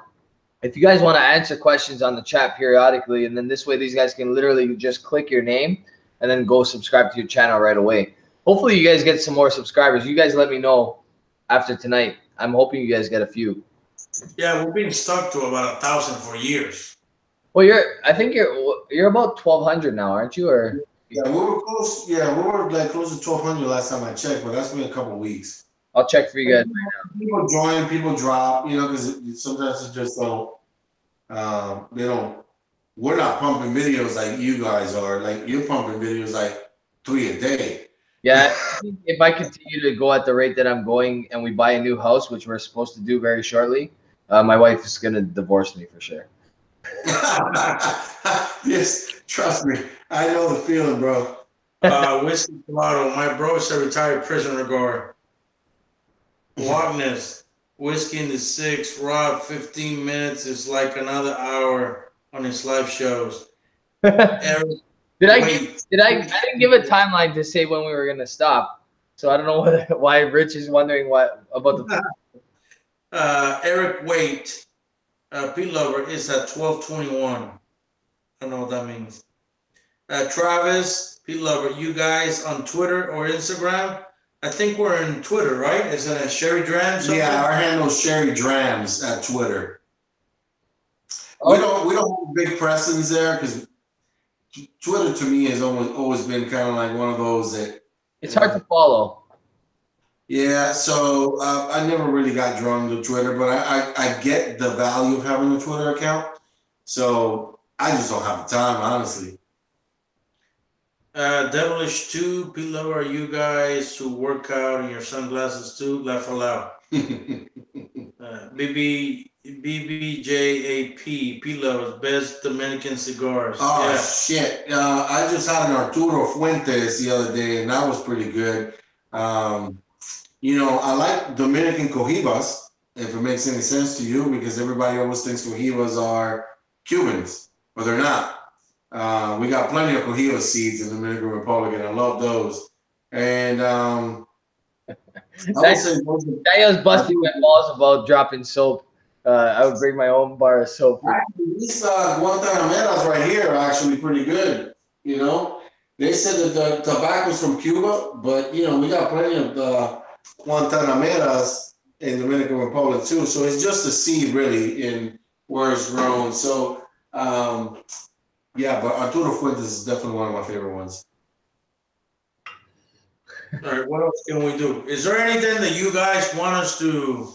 If you guys want to answer questions on the chat periodically, and then this way these guys can literally just click your name and then go subscribe to your channel right away. Hopefully you guys get some more subscribers. You guys let me know after tonight. I'm hoping you guys get a few. Yeah, we've been stuck to about 1,000 for years. Well, I think you're about 1,200 now, aren't you? Or yeah, we were close. Yeah, we were like close to 1,200 last time I checked, but that's been a couple of weeks. I'll check for you guys right now. People join, people drop, you know, because sometimes it just don't. They don't. We're not pumping videos like you guys are. Like you're pumping videos like 3 a day. Yeah, I think if I continue to go at the rate that I'm going, and we buy a new house, which we're supposed to do very shortly, my wife is gonna divorce me for sure. Yes, trust me, I know the feeling, bro. Whiskey Throttle, my bro is a retired prisoner guard. Wagness, Whiskey in the 6, Rob, 15 minutes is like another hour on his live shows. Eric, I didn't give a timeline to say when we were gonna stop, so I don't know why Rich is wondering what about the. Eric Waite, Peat Lova is at 12:21. I don't know what that means. Travis, Peat Lova, you guys on Twitter or Instagram? I think we're in Twitter, right? Is it a Sherry Drams? Yeah, our handle is Sherry Drams at Twitter. We don't have a big presence there because Twitter to me has always been kind of like one of those that it's hard to follow. Yeah, so I never really got drawn to Twitter, but I get the value of having a Twitter account. So I just don't have the time, honestly. Devilish 2, Peat Lova, are you guys who work out in your sunglasses too? Laugh aloud. BBJAP, Peat Lova's best Dominican cigars. Oh, yeah. Shit. I just had an Arturo Fuentes the other day, and that was pretty good. You know, I like Dominican Cohibas, if it makes any sense to you, because everybody always thinks Cohibas are Cubans, but they're not. We got plenty of Cohiba seeds in the Dominican Republic, and I love those. And Daniel's busting my balls about dropping soap. I would bring my own bar of soap. These Guantanameras right here are actually pretty good. You know, they said that the tobacco's from Cuba, but you know we got plenty of Guantanameras in the Dominican Republic too. So it's just a seed really in where it's grown. So yeah, but Arturo Fuentes is definitely one of my favorite ones. All right, what else can we do? Is there anything that you guys want us to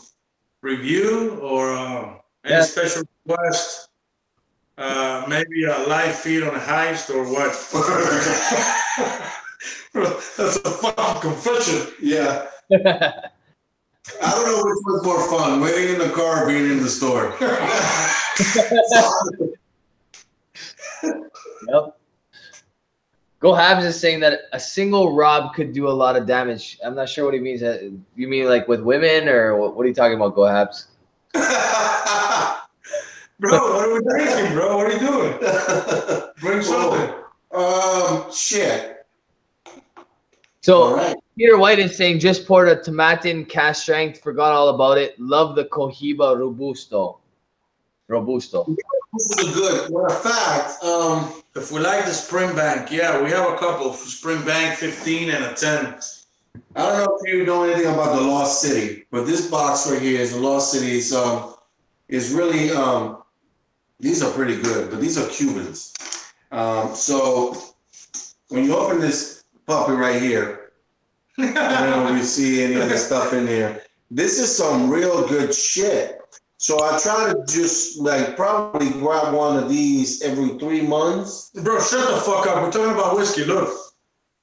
review or any special request? Maybe a live feed on a heist or what? That's a fucking confession. Yeah. I don't know which one's more fun, waiting in the car or being in the store. Yep. Go Habs is saying that a single Rob could do a lot of damage. I'm not sure what he means. You mean like with women, or what are you talking about, Go Habs? Bro, what are we drinking, bro? What are you doing? Bring something. Shit. So right. Peter White is saying just poured a Tomatin cast strength. Forgot all about it. Love the Cohiba Robusto. This is a good. Matter of fact, if we like the Springbank, yeah, we have a couple. Springbank 15 and a 10. I don't know if you know anything about the Lost City, but this box right here is the Lost City. Is really these are pretty good, but these are Cubans. So when you open this puppy right here, I don't know if you see any of the stuff in there. This is some real good shit. So I try to just like probably grab one of these every 3 months. Bro, shut the fuck up. We're talking about whiskey. Look.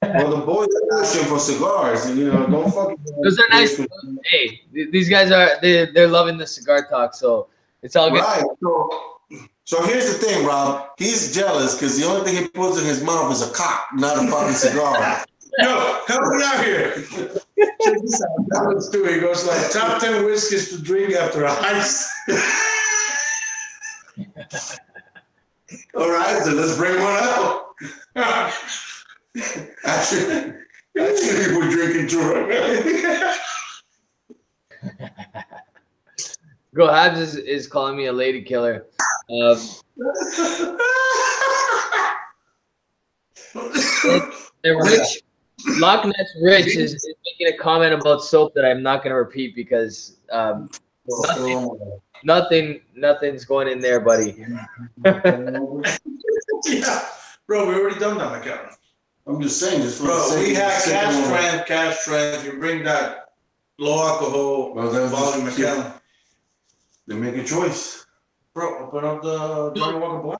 Well, the boys are asking for cigars, and you know, don't fucking. Those are nice. Hey, these guys they're loving the cigar talk. So It's all good. Right. So here's the thing, Rob. He's jealous because the only thing he puts in his mouth is a cock, not a fucking cigar. Yo, help me out here. Check this out. That was too. He goes like, top 10 whiskeys to drink after a heist. All right, so let's bring one out. Actually, we're drinking two right now. Go Habs is calling me a lady killer. And Rich, Loch Ness Rich is making a comment about soap that I'm not going to repeat because nothing's going in there, buddy. Yeah, bro, we already done that, McCallum. I'm just saying this. Bro, we have cash strength. You bring that low alcohol volume, McCallum. They make a choice. Bro, open up the Johnny Walker Black.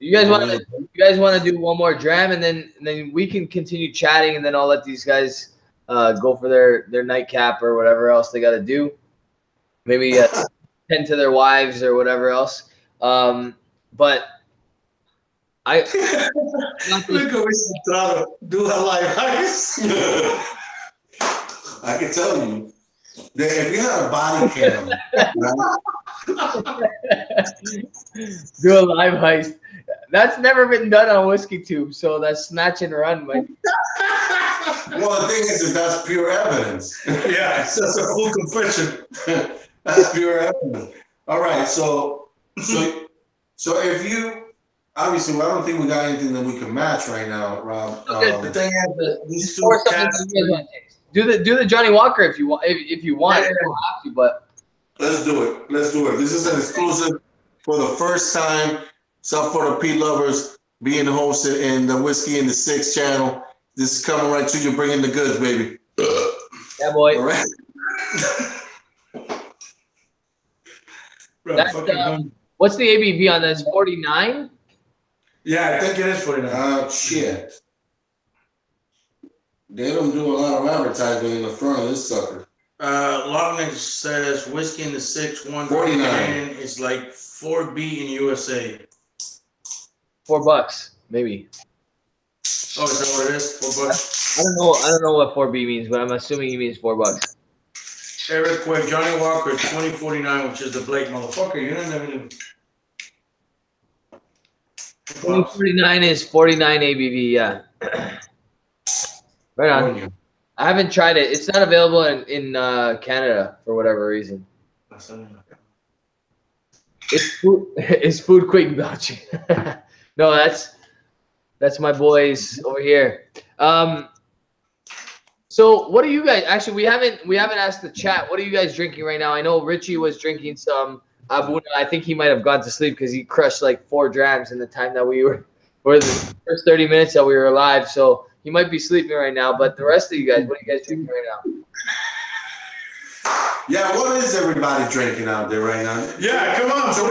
You guys want to do one more dram and then we can continue chatting and then I'll let these guys go for their nightcap or whatever else they got to do. Maybe tend to their wives or whatever else. But I look at Whisky Trotto do a live heist. I can tell you that if you had a body cam, do a live heist. That's never been done on Whiskey Tube, so that's snatch and run, Mike. Well, the thing is that's pure evidence. Yeah, that's a full confession. That's pure evidence. All right, so if you obviously, I don't think we got anything that we can match right now, Rob. The thing is, these two cats. Do the Johnny Walker if you want. If you want, you don't have to, but let's do it. Let's do it. This is an exclusive for the first time. South Florida Peat Lovers being hosted in the Whiskey in the 6 channel. This is coming right to you, bringing the goods, baby. Yeah, boy. All right. What's the ABV on this? 49? Yeah, I think it is 49. Shit. They don't do a lot of advertising in the front of this sucker. Loch Ness says Whiskey in the 6, 49. It's like 4B in USA. $4, maybe. Oh, is that what it is? $4? I don't know what 4B means, but I'm assuming he means $4. Eric Quick, Johnny Walker, 2049, which is the Blake motherfucker. You don't never knew. 2049 is 49 ABV, yeah. Right on. I haven't tried it. It's not available in Canada for whatever reason. It's food quick belching. No, that's my boys over here. So what are you guys? Actually, we haven't asked the chat. What are you guys drinking right now? I know Richie was drinking some A'bunadh. I think he might have gone to sleep because he crushed like 4 drams in the time that we were the first 30 minutes that we were alive. So he might be sleeping right now. But the rest of you guys, what are you guys drinking right now? Yeah, what is everybody drinking out there right now? Yeah, come on, to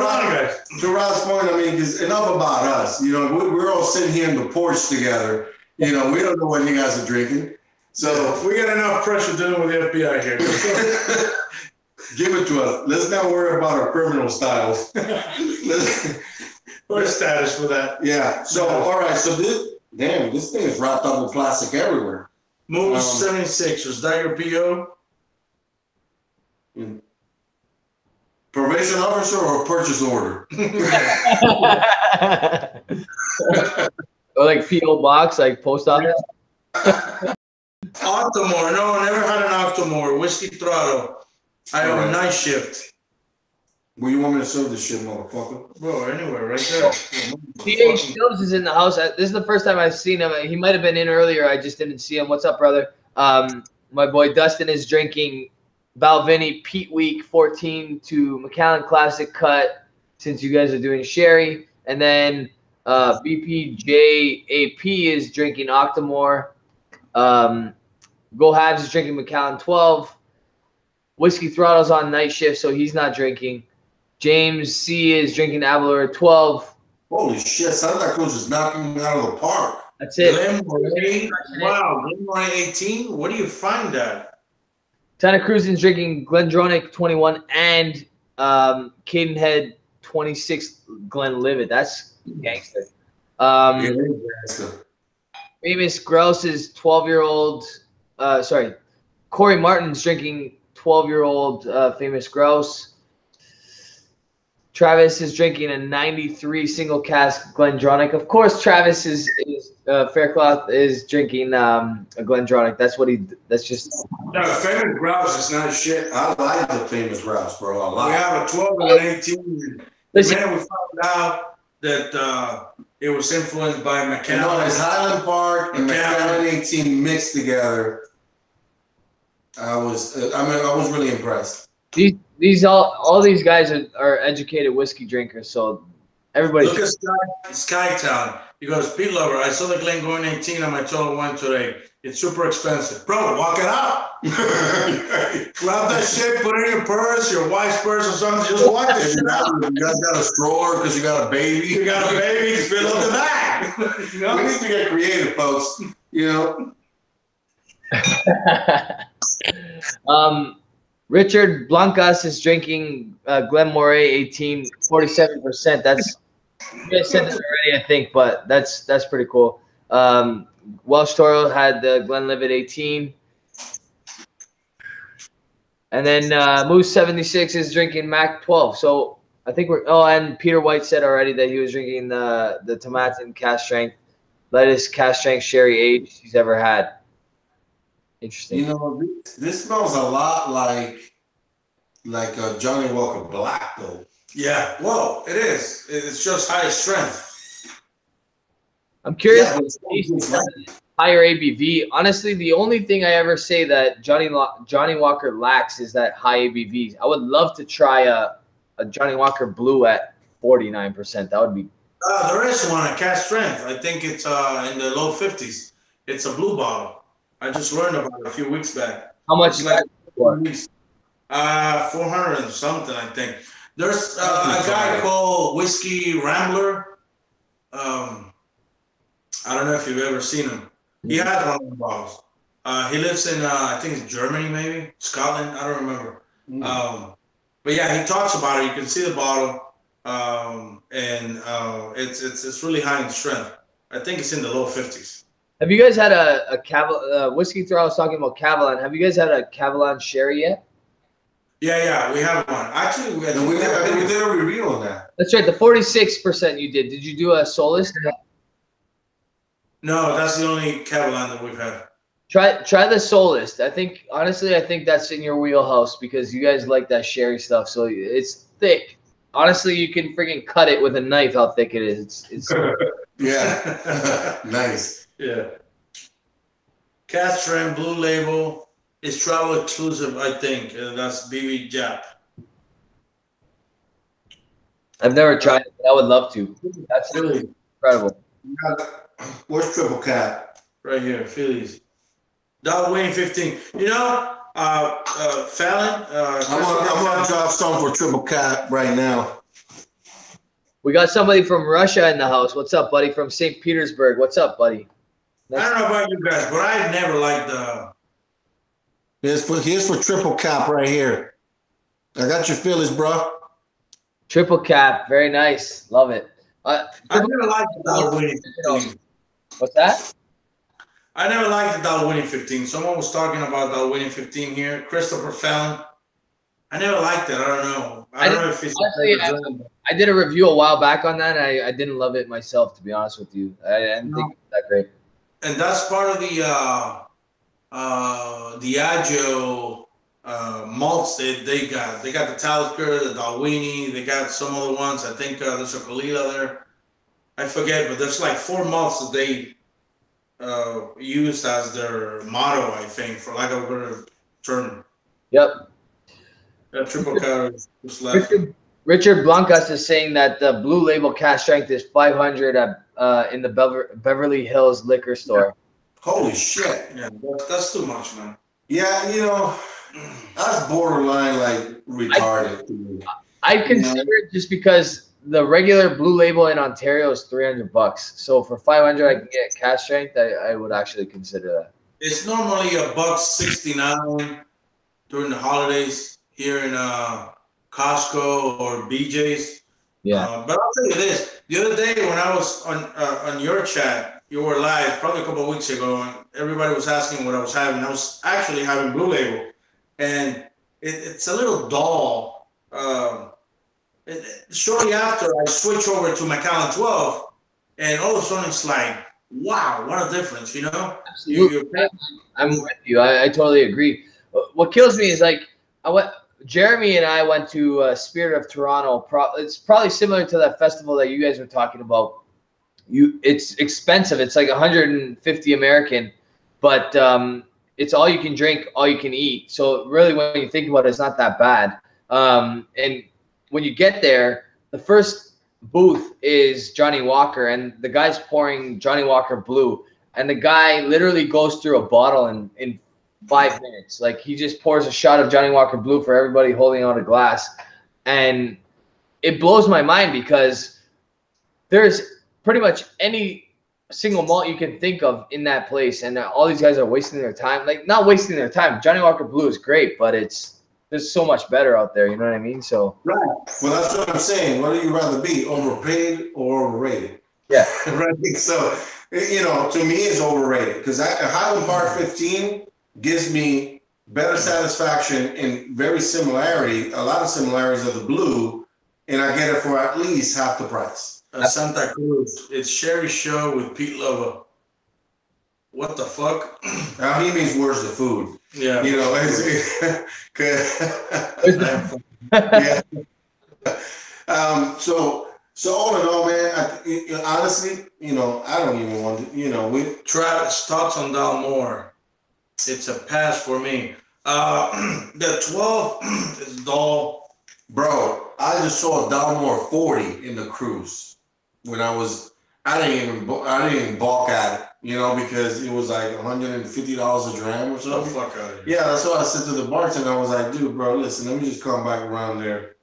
Rob's point, I mean, because enough about us. You know, we're all sitting here in the porch together. You know, we don't know what you guys are drinking. So we got enough pressure dealing with the FBI here. Give it to us. Let's not worry about our criminal styles. Or status for that. Yeah. So, all right. So this thing is wrapped up with plastic everywhere. Move 76. Was that your PO? Probation officer or purchase order? Or like P.O. box, like post office? Octomore. No, I never had an Octomore. Whiskey Trotto. I own night shift. Where you want me to serve this shit, motherfucker? Bro, anywhere, right there. P.H. Jones is in the house. This is the first time I've seen him. He might have been in earlier. I just didn't see him. What's up, brother? My boy Dustin is drinking Balvenie Peat Week 14 to Macallan Classic Cut, since you guys are doing sherry. And then BPJAP is drinking Octomore. Go Habs is drinking Macallan 12. Whiskey Throttle's on night shift, so he's not drinking. James C is drinking Aberlour 12. Holy shit, Santa Cruz is knocking me out of the park. That's it. Glenmorangie? Wow, Glenmorangie 18? Where do you find that? Santa Cruz is drinking Glendronach 21 and Cadenhead 26 Glenlivet. That's gangster. Famous Grouse is 12-year-old. Sorry, Corey Martin's drinking 12-year-old Famous Grouse. Travis is drinking a 93 single cask Glendronach. Of course, Travis is Faircloth is drinking a Glendronach. That's what he. That's just. No, Famous Grouse is not shit. I like the Famous Grouse, bro. A lot. We have a 12 and an 18. Listen, Man, we found out that it was influenced by Macallan. You know, it's Highland Park and Macallan 18 mixed together. I was really impressed. All these guys are educated whiskey drinkers, so everybody. Look at Skytown. He goes, Peat Lover, I saw the Glengoyne 18 on my Total Wine today. It's super expensive. Bro, walk it out. Grab that shit, put it in your purse, your wife's purse or something. Just walk the shit out. You guys got a stroller because you got a baby. You got a baby, fill up the bag. You know? We need to get creative, folks. You know? Richard Blancas is drinking Glenmorangie 18, 47%. That's you guys said this already, I think, but that's pretty cool. Welsh Toro had the Glenlivet 18, and then Moose 76 is drinking Mac 12. So I think we're. Oh, and Peter White said already that he was drinking the Tomatin cast strength, lightest cast strength sherry aged he's ever had. Interesting. You know, this smells a lot like a Johnny Walker Black, though. Yeah, well, it is. It's just high strength. I'm curious. Higher ABV. Honestly, the only thing I ever say that Johnny Walker lacks is that high ABV. I would love to try a Johnny Walker Blue at 49%. That would be. There is one at cast strength. I think it's in the low 50s. It's a blue bottle. I just learned about it a few weeks back. How much is that for? 400 and something, I think. There's a guy called Whisky Rambler. I don't know if you've ever seen him. He has one of the bottles. He lives in, I think it's Germany, maybe Scotland. I don't remember. But yeah, he talks about it. You can see the bottle, and it's really high in strength. I think it's in the low 50s. Have you guys had a Whiskey Throw? I was talking about Cavalan. Have you guys had a Cavalan sherry yet? Yeah, we have one. Actually, we did a review on that. That's right. The 46% you did. Did you do a Solist? No, that's the only Cavalan that we've had. Try the Solist. Honestly, I think that's in your wheelhouse because you guys like that sherry stuff. So it's thick. Honestly, you can freaking cut it with a knife. How thick it is. It's yeah, nice. Yeah. Cast strength, blue label. It's travel exclusive, I think. That's BB Jap. I've never tried it, but I would love to. That's really incredible. Where's Triple Cap? Right here, Phillies. Dalwhinnie 15. You know, Fallon. I'm gonna drop some for Triple Cap right now. We got somebody from Russia in the house. What's up, buddy? From St. Petersburg. What's up, buddy? I don't know about you guys, but I never liked the. Here's for Triple Cap right here. I got your Phillies, bro. Triple Cap, very nice. Love it. I never liked the Dalwhinnie 15. What's that? I never liked the Dalwhinnie 15. Someone was talking about Dalwhinnie 15 here. Christopher Fallon. I never liked it. I don't know. I don't know if it's. Honestly, I did a review a while back on that. I didn't love it myself, to be honest with you. I didn't think it was that great. And that's part of the Agio malts they got. They got the Talisker, the Dalwhinnie. They got some other ones. I think there's a Kalila there. I forget, but there's like 4 malts that they used as their motto, I think, for lack of a better term. Yep. Triple Cap was left. Richard Blancas is saying that the blue label cash strength is 500 in the Beverly Hills liquor store. Holy shit. Yeah, that's too much, man. Yeah, you know, that's borderline like retarded. I consider it just because the regular blue label in Ontario is $300. So for 500, I can get cash strength. I would actually consider that. It's normally $1.69 during the holidays here in Costco or BJ's. Yeah. But I'll tell you this: the other day when I was on your chat, you were live probably a couple of weeks ago, and everybody was asking what I was having. I was actually having Blue Label, and it's a little dull. Shortly after, I switch over to Macallan 12, and all of a sudden it's like, wow, what a difference, you know? Absolutely. I'm with you. I totally agree. What kills me is like Jeremy and I went to Spirit of Toronto. It's probably similar to that festival that you guys were talking about. It's expensive. It's like 150 American, but it's all you can drink, all you can eat. So really, when you think about it, it's not that bad. And when you get there, the first booth is Johnny Walker, and the guy's pouring Johnny Walker Blue, and the guy literally goes through a bottle in 5 minutes. Like, he just pours a shot of Johnny Walker Blue for everybody holding out a glass, and it blows my mind because there's pretty much any single malt you can think of in that place, and all these guys are wasting their time. Like, not wasting their time. Johnny Walker Blue is great, but there's so much better out there. You know what I mean? So right. Well, that's what I'm saying. What do you rather be, overpaid or overrated? Yeah. Right. So, you know, to me, it's overrated because Highland Park 15 gives me better satisfaction and a lot of similarities of the blue, and I get it for at least half the price. Santa Cruz. It's Sherry Show with Peat Lova. What the fuck? Now he means where's the food? Yeah. You know, yeah. So all in all, man, honestly, you know, I don't even want to, you know, Travis, thoughts on Dalmore? It's a pass for me. The 12 is dull. Bro, I just saw a Dalmore 40 in the cruise when I didn't even balk at it, you know, because it was like $150 a dram or something. Oh, fuck out of here. Yeah, that's what I said to the bartender. I was like, dude, bro, listen, let me just come back around there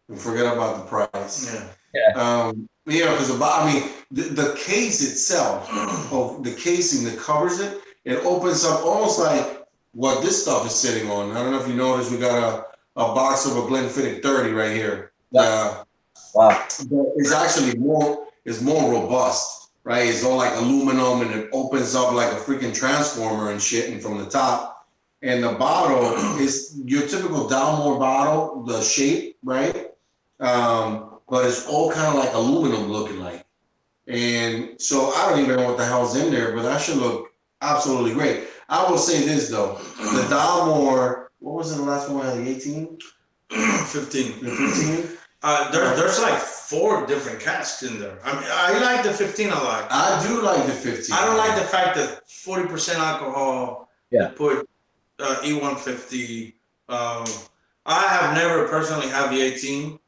and forget about the price. Yeah. You know, because the case itself, of the casing that covers it, it opens up almost like what this stuff is sitting on. I don't know if you noticed, we got a box of a Glenfiddich 30 right here. Wow. It's actually more robust, right? It's all like aluminum, and it opens up like a freaking transformer and shit, and from the top. And the bottle is your typical Dalmore bottle, the shape, right? But it's all kind of like aluminum looking like. And so I don't even know what the hell's in there, but that should look absolutely great. I will say this though, the Dalmore, what was the last one? The 18? 15. The 15? There's like 4 different casks in there. I mean, I like the 15 a lot. I do like the 15. I don't like the fact that 40% alcohol. Yeah. Put E150. I have never personally had the 18.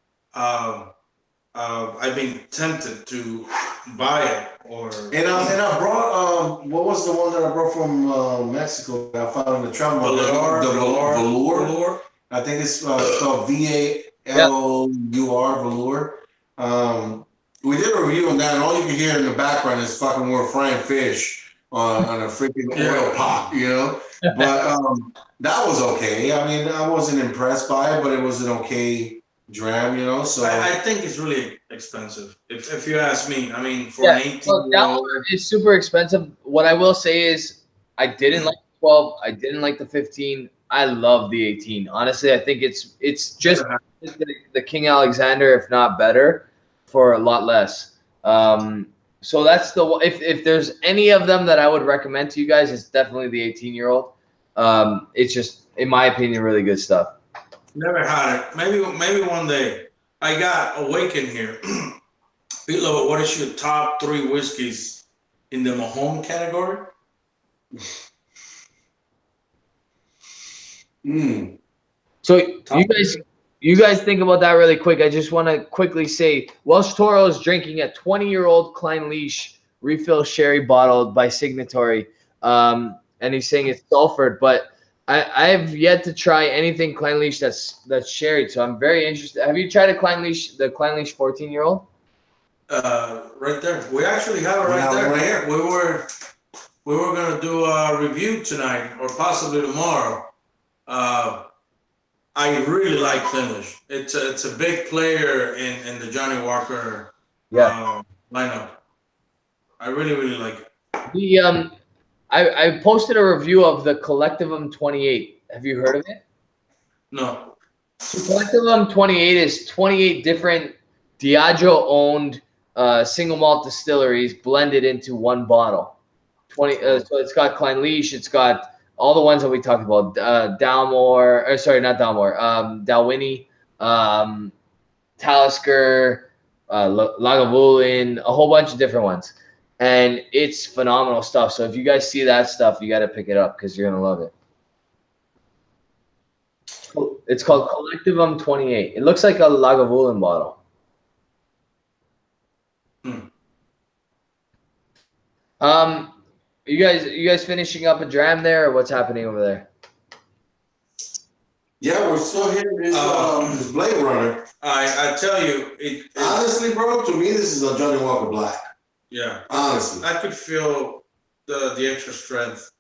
I've been tempted to buy it, and I brought what was the one that I brought from Mexico that I found in the travel market? Balblair. I think it's spelled VALUR, Balblair. We did a review on that, and all you can hear in the background is fucking we're frying fish on a freaking oil pot, you know. But that was okay. I mean, I wasn't impressed by it, but it was an okay dram, you know. So I think it's really expensive, if you ask me. I mean, for an 18. Well, that one is super expensive. What I will say is, I didn't like the 12. I didn't like the 15. I love the 18. Honestly, I think it's just the King Alexander, if not better, for a lot less. So that's if there's any of them that I would recommend to you guys, it's definitely the 18-year-old. It's just, in my opinion, really good stuff. Never had it. Maybe one day. I got Awaken here. Peat Lova, what is your top 3 whiskeys in the Mahone category? So you guys think about that really quick. I just want to quickly say Welsh Toro is drinking a 20-year-old Klein Leash refill sherry bottled by Signatory, and he's saying it's sulfured, but I've yet to try anything Klein Leash that's sherry, so I'm very interested. Have you tried the Klein Leash 14-year-old? Right there. We actually have it right there. Right here. We were gonna do a review tonight or possibly tomorrow. I really like Clinlish. It's a big player in the Johnny Walker lineup. I really like it. The I posted a review of the Collectivum 28. Have you heard of it? No. So Collectivum 28 is 28 different Diageo owned single malt distilleries blended into one bottle. 20. So it's got Clynelish. It's got all the ones that we talked about. Dalmore, or sorry, not Dalmore. Dalwhinnie, Talisker, Lagavulin, a whole bunch of different ones, and it's phenomenal stuff. So if you guys see that stuff, you got to pick it up because you're gonna love it. It's called Collectivum 28. It looks like a Lagavulin bottle. You guys finishing up a dram there, or what's happening over there? Yeah, we're still hitting this Blade Runner. I tell you, honestly, bro, to me, this is a Johnny Walker Black. Yeah. Honestly. I could feel the extra strength.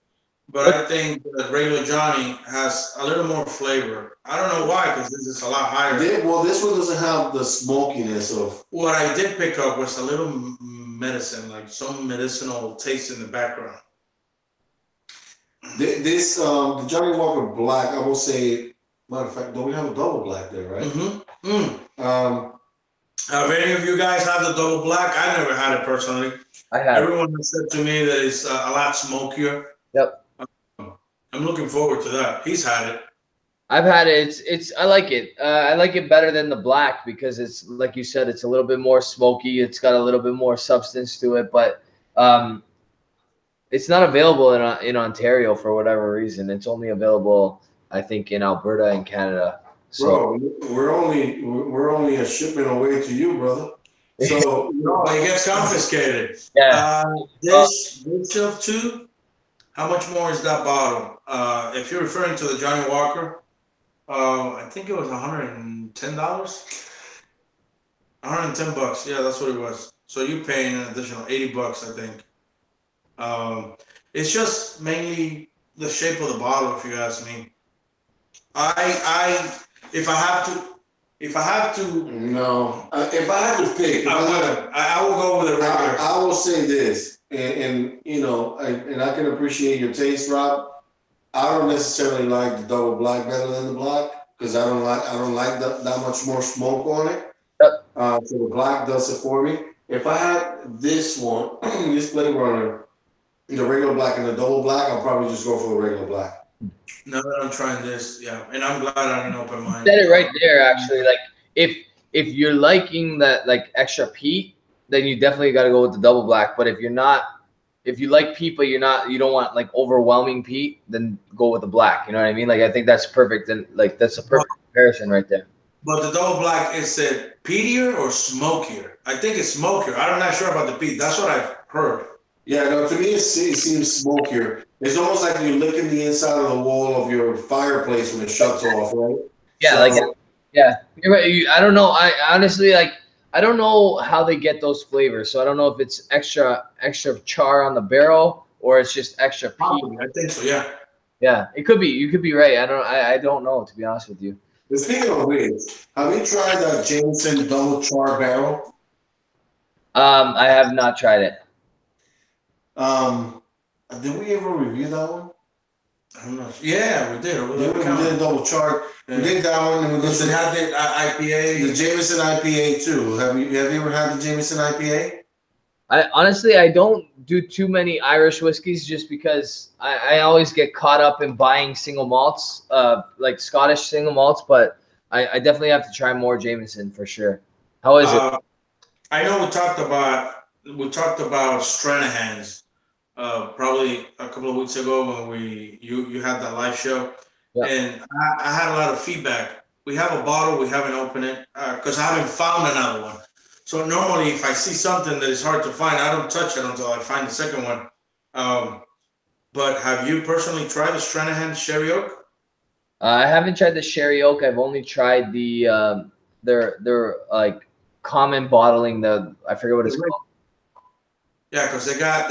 But I think that regular Johnny has a little more flavor. I don't know why, because this is a lot higher. Well, this one doesn't have the smokiness of... What I did pick up was a little medicine, like some medicinal taste in the background. This, the Johnny Walker Black, I will say, matter of fact, don't we have a double black there, right? Have any of you guys had the double black? I never had it personally. I have. Everyone has said to me that it's a lot smokier. Yep. I'm looking forward to that. He's had it. I've had it. I like it. I like it better than the black because it's, like you said, it's a little bit more smoky. It's got a little bit more substance to it, but it's not available in Ontario for whatever reason. It's only available, I think, in Alberta and Canada. So bro, we're only a shipment away to you, brother. So no, it gets confiscated. Yeah. This of two. How much more is that bottle? If you're referring to the Johnny Walker, I think it was $110. $110. Yeah, that's what it was. So you're paying an additional $80, I think. It's just mainly the shape of the bottle, if you ask me. If I have to pick, I will go with a regular. I will say this. And you know, and I can appreciate your taste, Rob. I don't necessarily like the double black better than the black because I don't like that much more smoke on it. So the black does it for me. If I had this one, this Blade Runner, the regular black and the double black, I'll probably just go for the regular black. Now that I'm trying this, yeah, and I'm glad I had an open mind. You said it right there, actually. Like if you're liking that like extra peat, then you definitely got to go with the double black. But if you're not, if you like peat, but you don't want like overwhelming peat, then go with the black. You know what I mean? Like I think that's perfect, and like that's a perfect comparison right there. But the double black, is it peatier or smokier? I think it's smokier. I'm not sure about the peat. That's what I've heard. Yeah, no, to me it seems smokier. It's almost like you're licking the inside of the wall of your fireplace when it shuts off, right? Yeah, so, you're right. I don't know. I honestly I don't know how they get those flavors. So I don't know if it's extra char on the barrel or it's just extra peat. I think so. Yeah. Yeah, it could be. You could be right. I don't know, to be honest with you. Speaking of which, have you tried that Jameson double char barrel? I have not tried it. Did we ever review that one? I'm not sure. Yeah, we did. We did double char. Yeah. We did that one, and we did had the IPA, the Jameson IPA too. Have you ever had the Jameson IPA? I don't do too many Irish whiskeys just because I always get caught up in buying single malts, like Scottish single malts. But I definitely have to try more Jameson for sure. How is it? I know we talked about Stranahan's probably a couple of weeks ago when you had that live show, and I had a lot of feedback. We have a bottle, we haven't opened it because I haven't found another one. So normally, if I see something that is hard to find, I don't touch it until I find the second one. But have you personally tried the Stranahan Sherry Oak? I haven't tried the Sherry Oak. I've only tried the their like common bottling. I forget what it's called. Yeah, because they got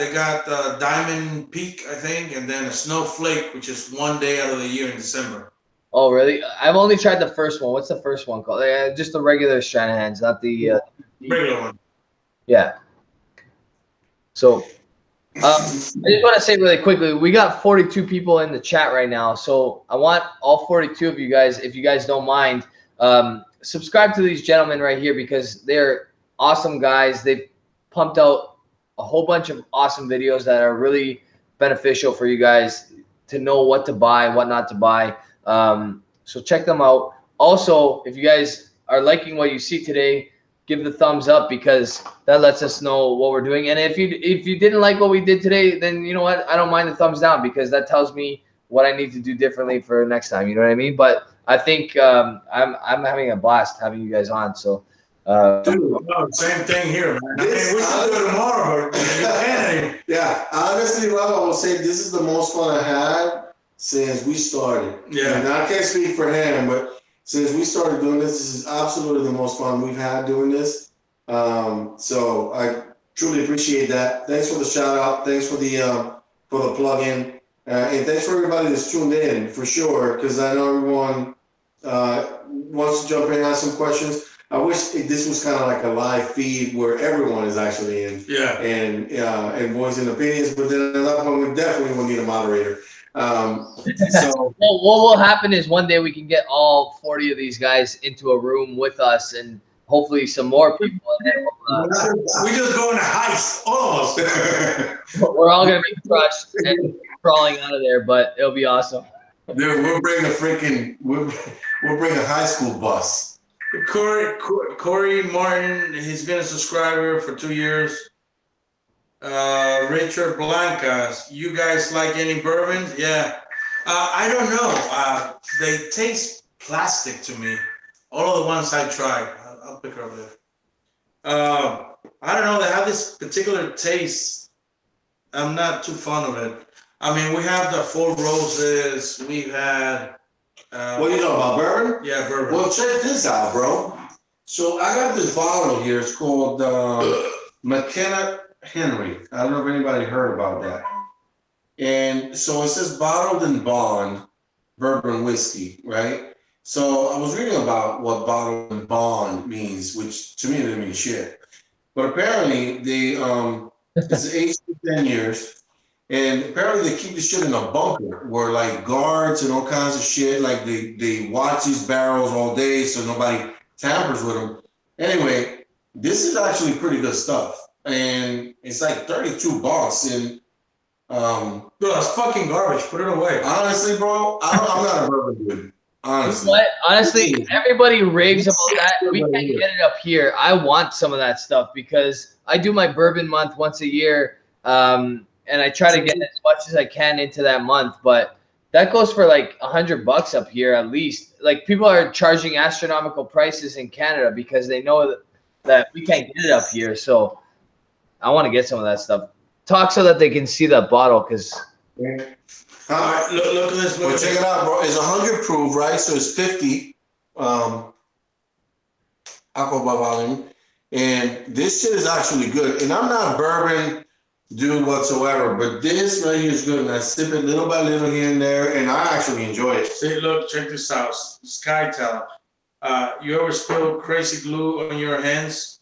Diamond Peak, I think, and then a Snowflake, which is one day out of the year in December. Oh, really? I've only tried the first one. What's the first one called? Just the regular Shanahan's, not the Regular one. yeah. So I just want to say really quickly, we got 42 people in the chat right now. So I want all 42 of you guys, if you guys don't mind, subscribe to these gentlemen right here because they're awesome guys. They've pumped out a whole bunch of awesome videos that are really beneficial for you guys to know what to buy, what not to buy. So check them out. Also, if you guys are liking what you see today, give the thumbs up because that lets us know what we're doing. And if you didn't like what we did today, then you know what? I don't mind the thumbs down because that tells me what I need to do differently for next time. You know what I mean? But I think I'm having a blast having you guys on. So. Dude, no, same thing here, man. I mean, we should do it tomorrow, but you can't. Yeah, honestly, Rob, I will say this is the most fun I had since we started. Yeah. And I can't speak for him, but since we started doing this is absolutely the most fun we've had doing this. So I truly appreciate that. Thanks for the shout out. Thanks for the plug-in. And thanks for everybody that's tuned in for sure, because I know everyone wants to jump in and ask some questions. I wish this was kind of like a live feed where everyone is actually in and voicing opinions, but then at that point we definitely will need a moderator. So well, what will happen is one day we can get all 40 of these guys into a room with us and hopefully some more people. And then we just go in a heist, all of us. We're all going to be crushed and crawling out of there, but it'll be awesome. Dude, we'll bring a high school bus. Corey Martin, he's been a subscriber for 2 years. Richard Blancas, you guys like any bourbons? Yeah. I don't know. They taste plastic to me. All of the ones I tried. I'll pick her up there. I don't know. They have this particular taste. I'm not too fond of it. I mean, we have the Four Roses. We've had... what are you talking about, bourbon? Yeah, bourbon. Well, check this out, bro. So I got this bottle here. It's called McKenna Henry. I don't know if anybody heard about that. And so it says bottled in bond bourbon whiskey, right? So I was reading about what bottled in bond means, which to me didn't mean shit. But apparently they it's aged for 10 years. And apparently they keep the shit in a bunker where like guards and all kinds of shit, like they watch these barrels all day so nobody tampers with them. Anyway, this is actually pretty good stuff. And it's like $32 and bro, that's fucking garbage. Put it away. Honestly, bro, I'm not a bourbon dude. Honestly. What? Honestly, everybody raves about that. We can't get it up here. I want some of that stuff because I do my bourbon month once a year. And I try to get as much as I can into that month, but that goes for like $100 up here at least. Like people are charging astronomical prices in Canada because they know that we can't get it up here. So I want to get some of that stuff. Talk so that they can see that bottle, because. Look at this. Well, check it out, bro. It's 100 proof, right? So it's 50 alcohol by volume, and this shit is actually good. And I'm not a bourbon dude whatsoever, but this right here is good, and I sip it little by little here and there, and I actually enjoy it. See, look, check this out. Skytel. You ever spill crazy glue on your hands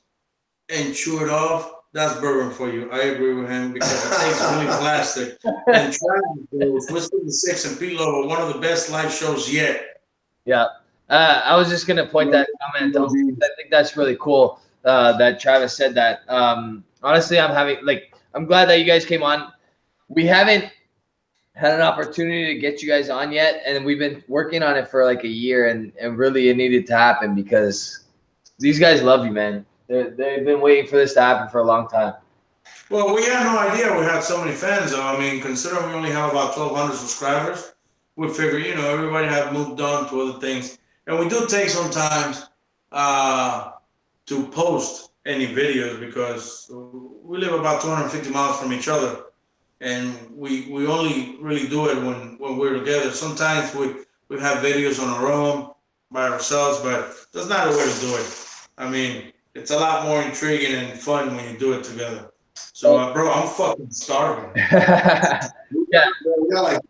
and chew it off? That's bourbon for you. I agree with him because it tastes really plastic. And Travis, Whisky in the 6 and Peat Lova, one of the best live shows yet. Yeah. I was just going to point that comment out. I think that's really cool that Travis said that. Honestly, I'm glad that you guys came on. We haven't had an opportunity to get you guys on yet, and we've been working on it for like a year, and really it needed to happen because these guys love you, man. They've been waiting for this to happen for a long time. Well, we had no idea we had so many fans, though. I mean, considering we only have about 1,200 subscribers, we figure, everybody have moved on to other things. And we do take some time to post any videos because we live about 250 miles from each other. And we only really do it when we're together. Sometimes we have videos on our own by ourselves, but that's not the way to do it. I mean, it's a lot more intriguing and fun when you do it together. So, bro, I'm fucking starving. Yeah. We got like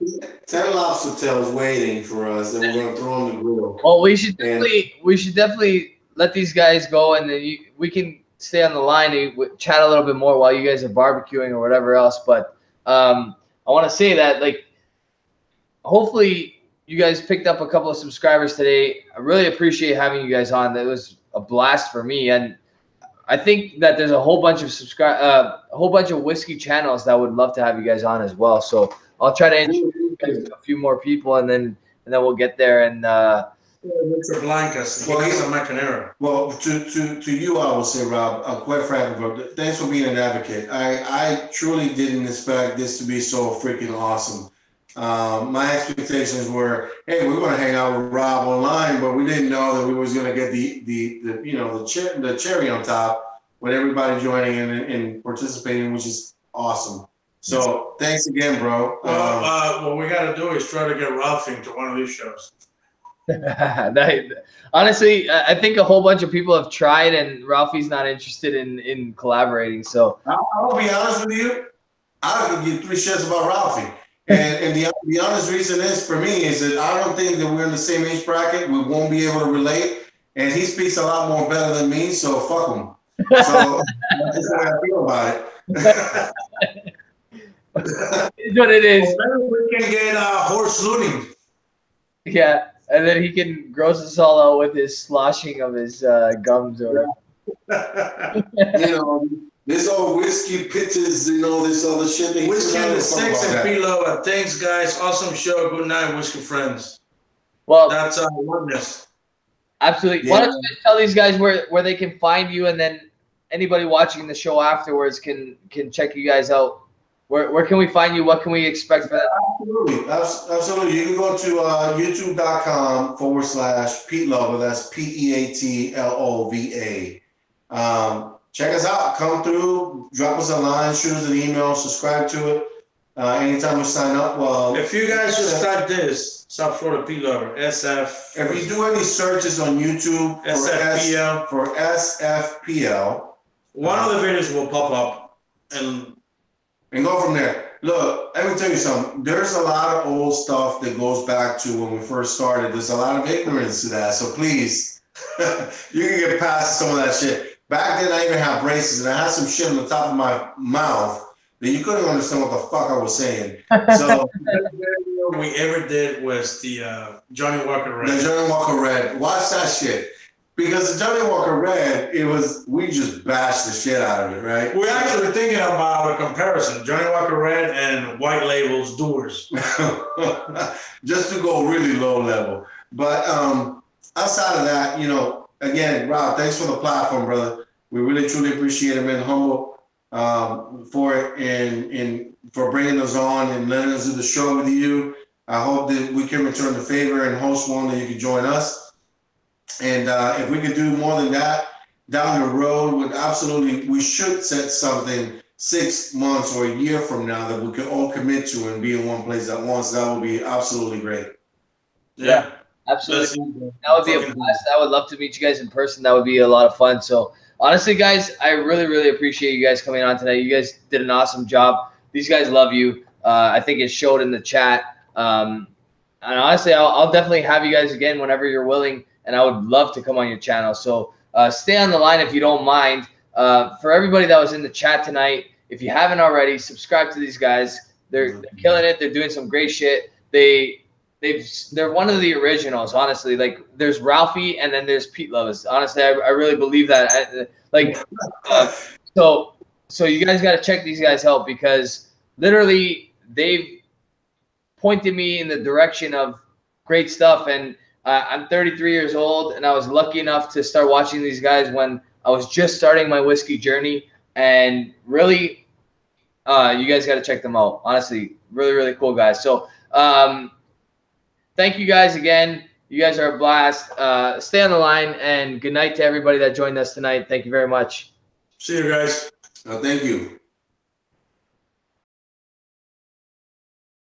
10 lobster tails waiting for us that we're gonna throw on the grill. Well, we should definitely let these guys go, and then we can stay on the line and chat a little bit more while you guys are barbecuing or whatever else. But I want to say that, like, hopefully you guys picked up a couple of subscribers today. I really appreciate having you guys on. That was a blast for me, and I think that there's a whole bunch of a whole bunch of whiskey channels that would love to have you guys on as well. So I'll try to introduce a few more people, and then we'll get there. And Mr. Blancas, he's a Macanero. Well, to you, I will say, Rob, quite frankly, bro, thanks for being an advocate. I truly didn't expect this to be so freaking awesome. My expectations were, hey, we're going to hang out with Rob online, but we didn't know that we was going to get the cherry on top with everybody joining in and participating, which is awesome. So thanks again, bro. Well, what we got to do is try to get Ralphie to one of these shows. Honestly, I think a whole bunch of people have tried, and Ralphie's not interested in collaborating. So I'll be honest with you, I don't give 3 shits about Ralphie. And the honest reason is, for me, is that I don't think that we're in the same age bracket. We won't be able to relate. And he speaks a lot more better than me, so fuck him. So that's just how I feel about it. It's what it is. Well, we can get horse looting. Yeah, and then he can gross us all out with his sloshing of his gums or whatever. This old whiskey pitches, this other shit. Whiskey in the Six and Peat Lova. Thanks, guys. Awesome show. Good night, whiskey friends. Well, that's oneness. Absolutely. Yeah. Why don't you just tell these guys where they can find you, and then anybody watching the show afterwards can check you guys out. Where can we find you? What can we expect for that? Absolutely. You can go to youtube.com/Peat Lova. That's PEATLOVA. Check us out. Come through. Drop us a line. Shoot us an email. Subscribe to it. Anytime we sign up. Well, if you guys just type this, South Florida Peat Lova, SF. If you do any searches on YouTube for SFPL, one of the videos will pop up and go from there. Look, let me tell you something. There's a lot of old stuff that goes back to when we first started. There's a lot of ignorance to that. So please, you can get past some of that shit. Back then, I even had braces, and I had some shit on the top of my mouth that you couldn't understand what the fuck I was saying. So the video we ever did was the Johnny Walker Red. The Johnny Walker Red. Watch that shit. Because the Johnny Walker Red, we just bashed the shit out of it, right? We're actually thinking about a comparison: Johnny Walker Red and White Label's Doers, just to go really low level. But outside of that, again, Rob, thanks for the platform, brother. We really truly appreciate it, man. Humble for it and for bringing us on and letting us do the show with you. I hope that we can return the favor and host one that you can join us. And if we could do more than that down the road, we should set something 6 months or a year from now that we could all commit to and be in one place at once. That would be absolutely great. Yeah, absolutely. That would be a blast. I would love to meet you guys in person. That would be a lot of fun. So honestly, guys, I really, really appreciate you guys coming on tonight. You guys did an awesome job. These guys love you. I think it showed in the chat. And honestly, I'll definitely have you guys again whenever you're willing. And I would love to come on your channel. So stay on the line if you don't mind. For everybody that was in the chat tonight, if you haven't already, subscribe to these guys. They're killing it. They're doing some great shit. They're one of the originals, honestly. Like, there's Ralphie and then there's Peat Lova. Honestly, I really believe that. So you guys got to check these guys out, because literally they've pointed me in the direction of great stuff. And I'm 33 years old, and I was lucky enough to start watching these guys when I was just starting my whiskey journey. And really, you guys got to check them out. Honestly, really, really cool guys. So thank you guys again. You guys are a blast. Stay on the line, and good night to everybody that joined us tonight. Thank you very much. See you guys. Thank you.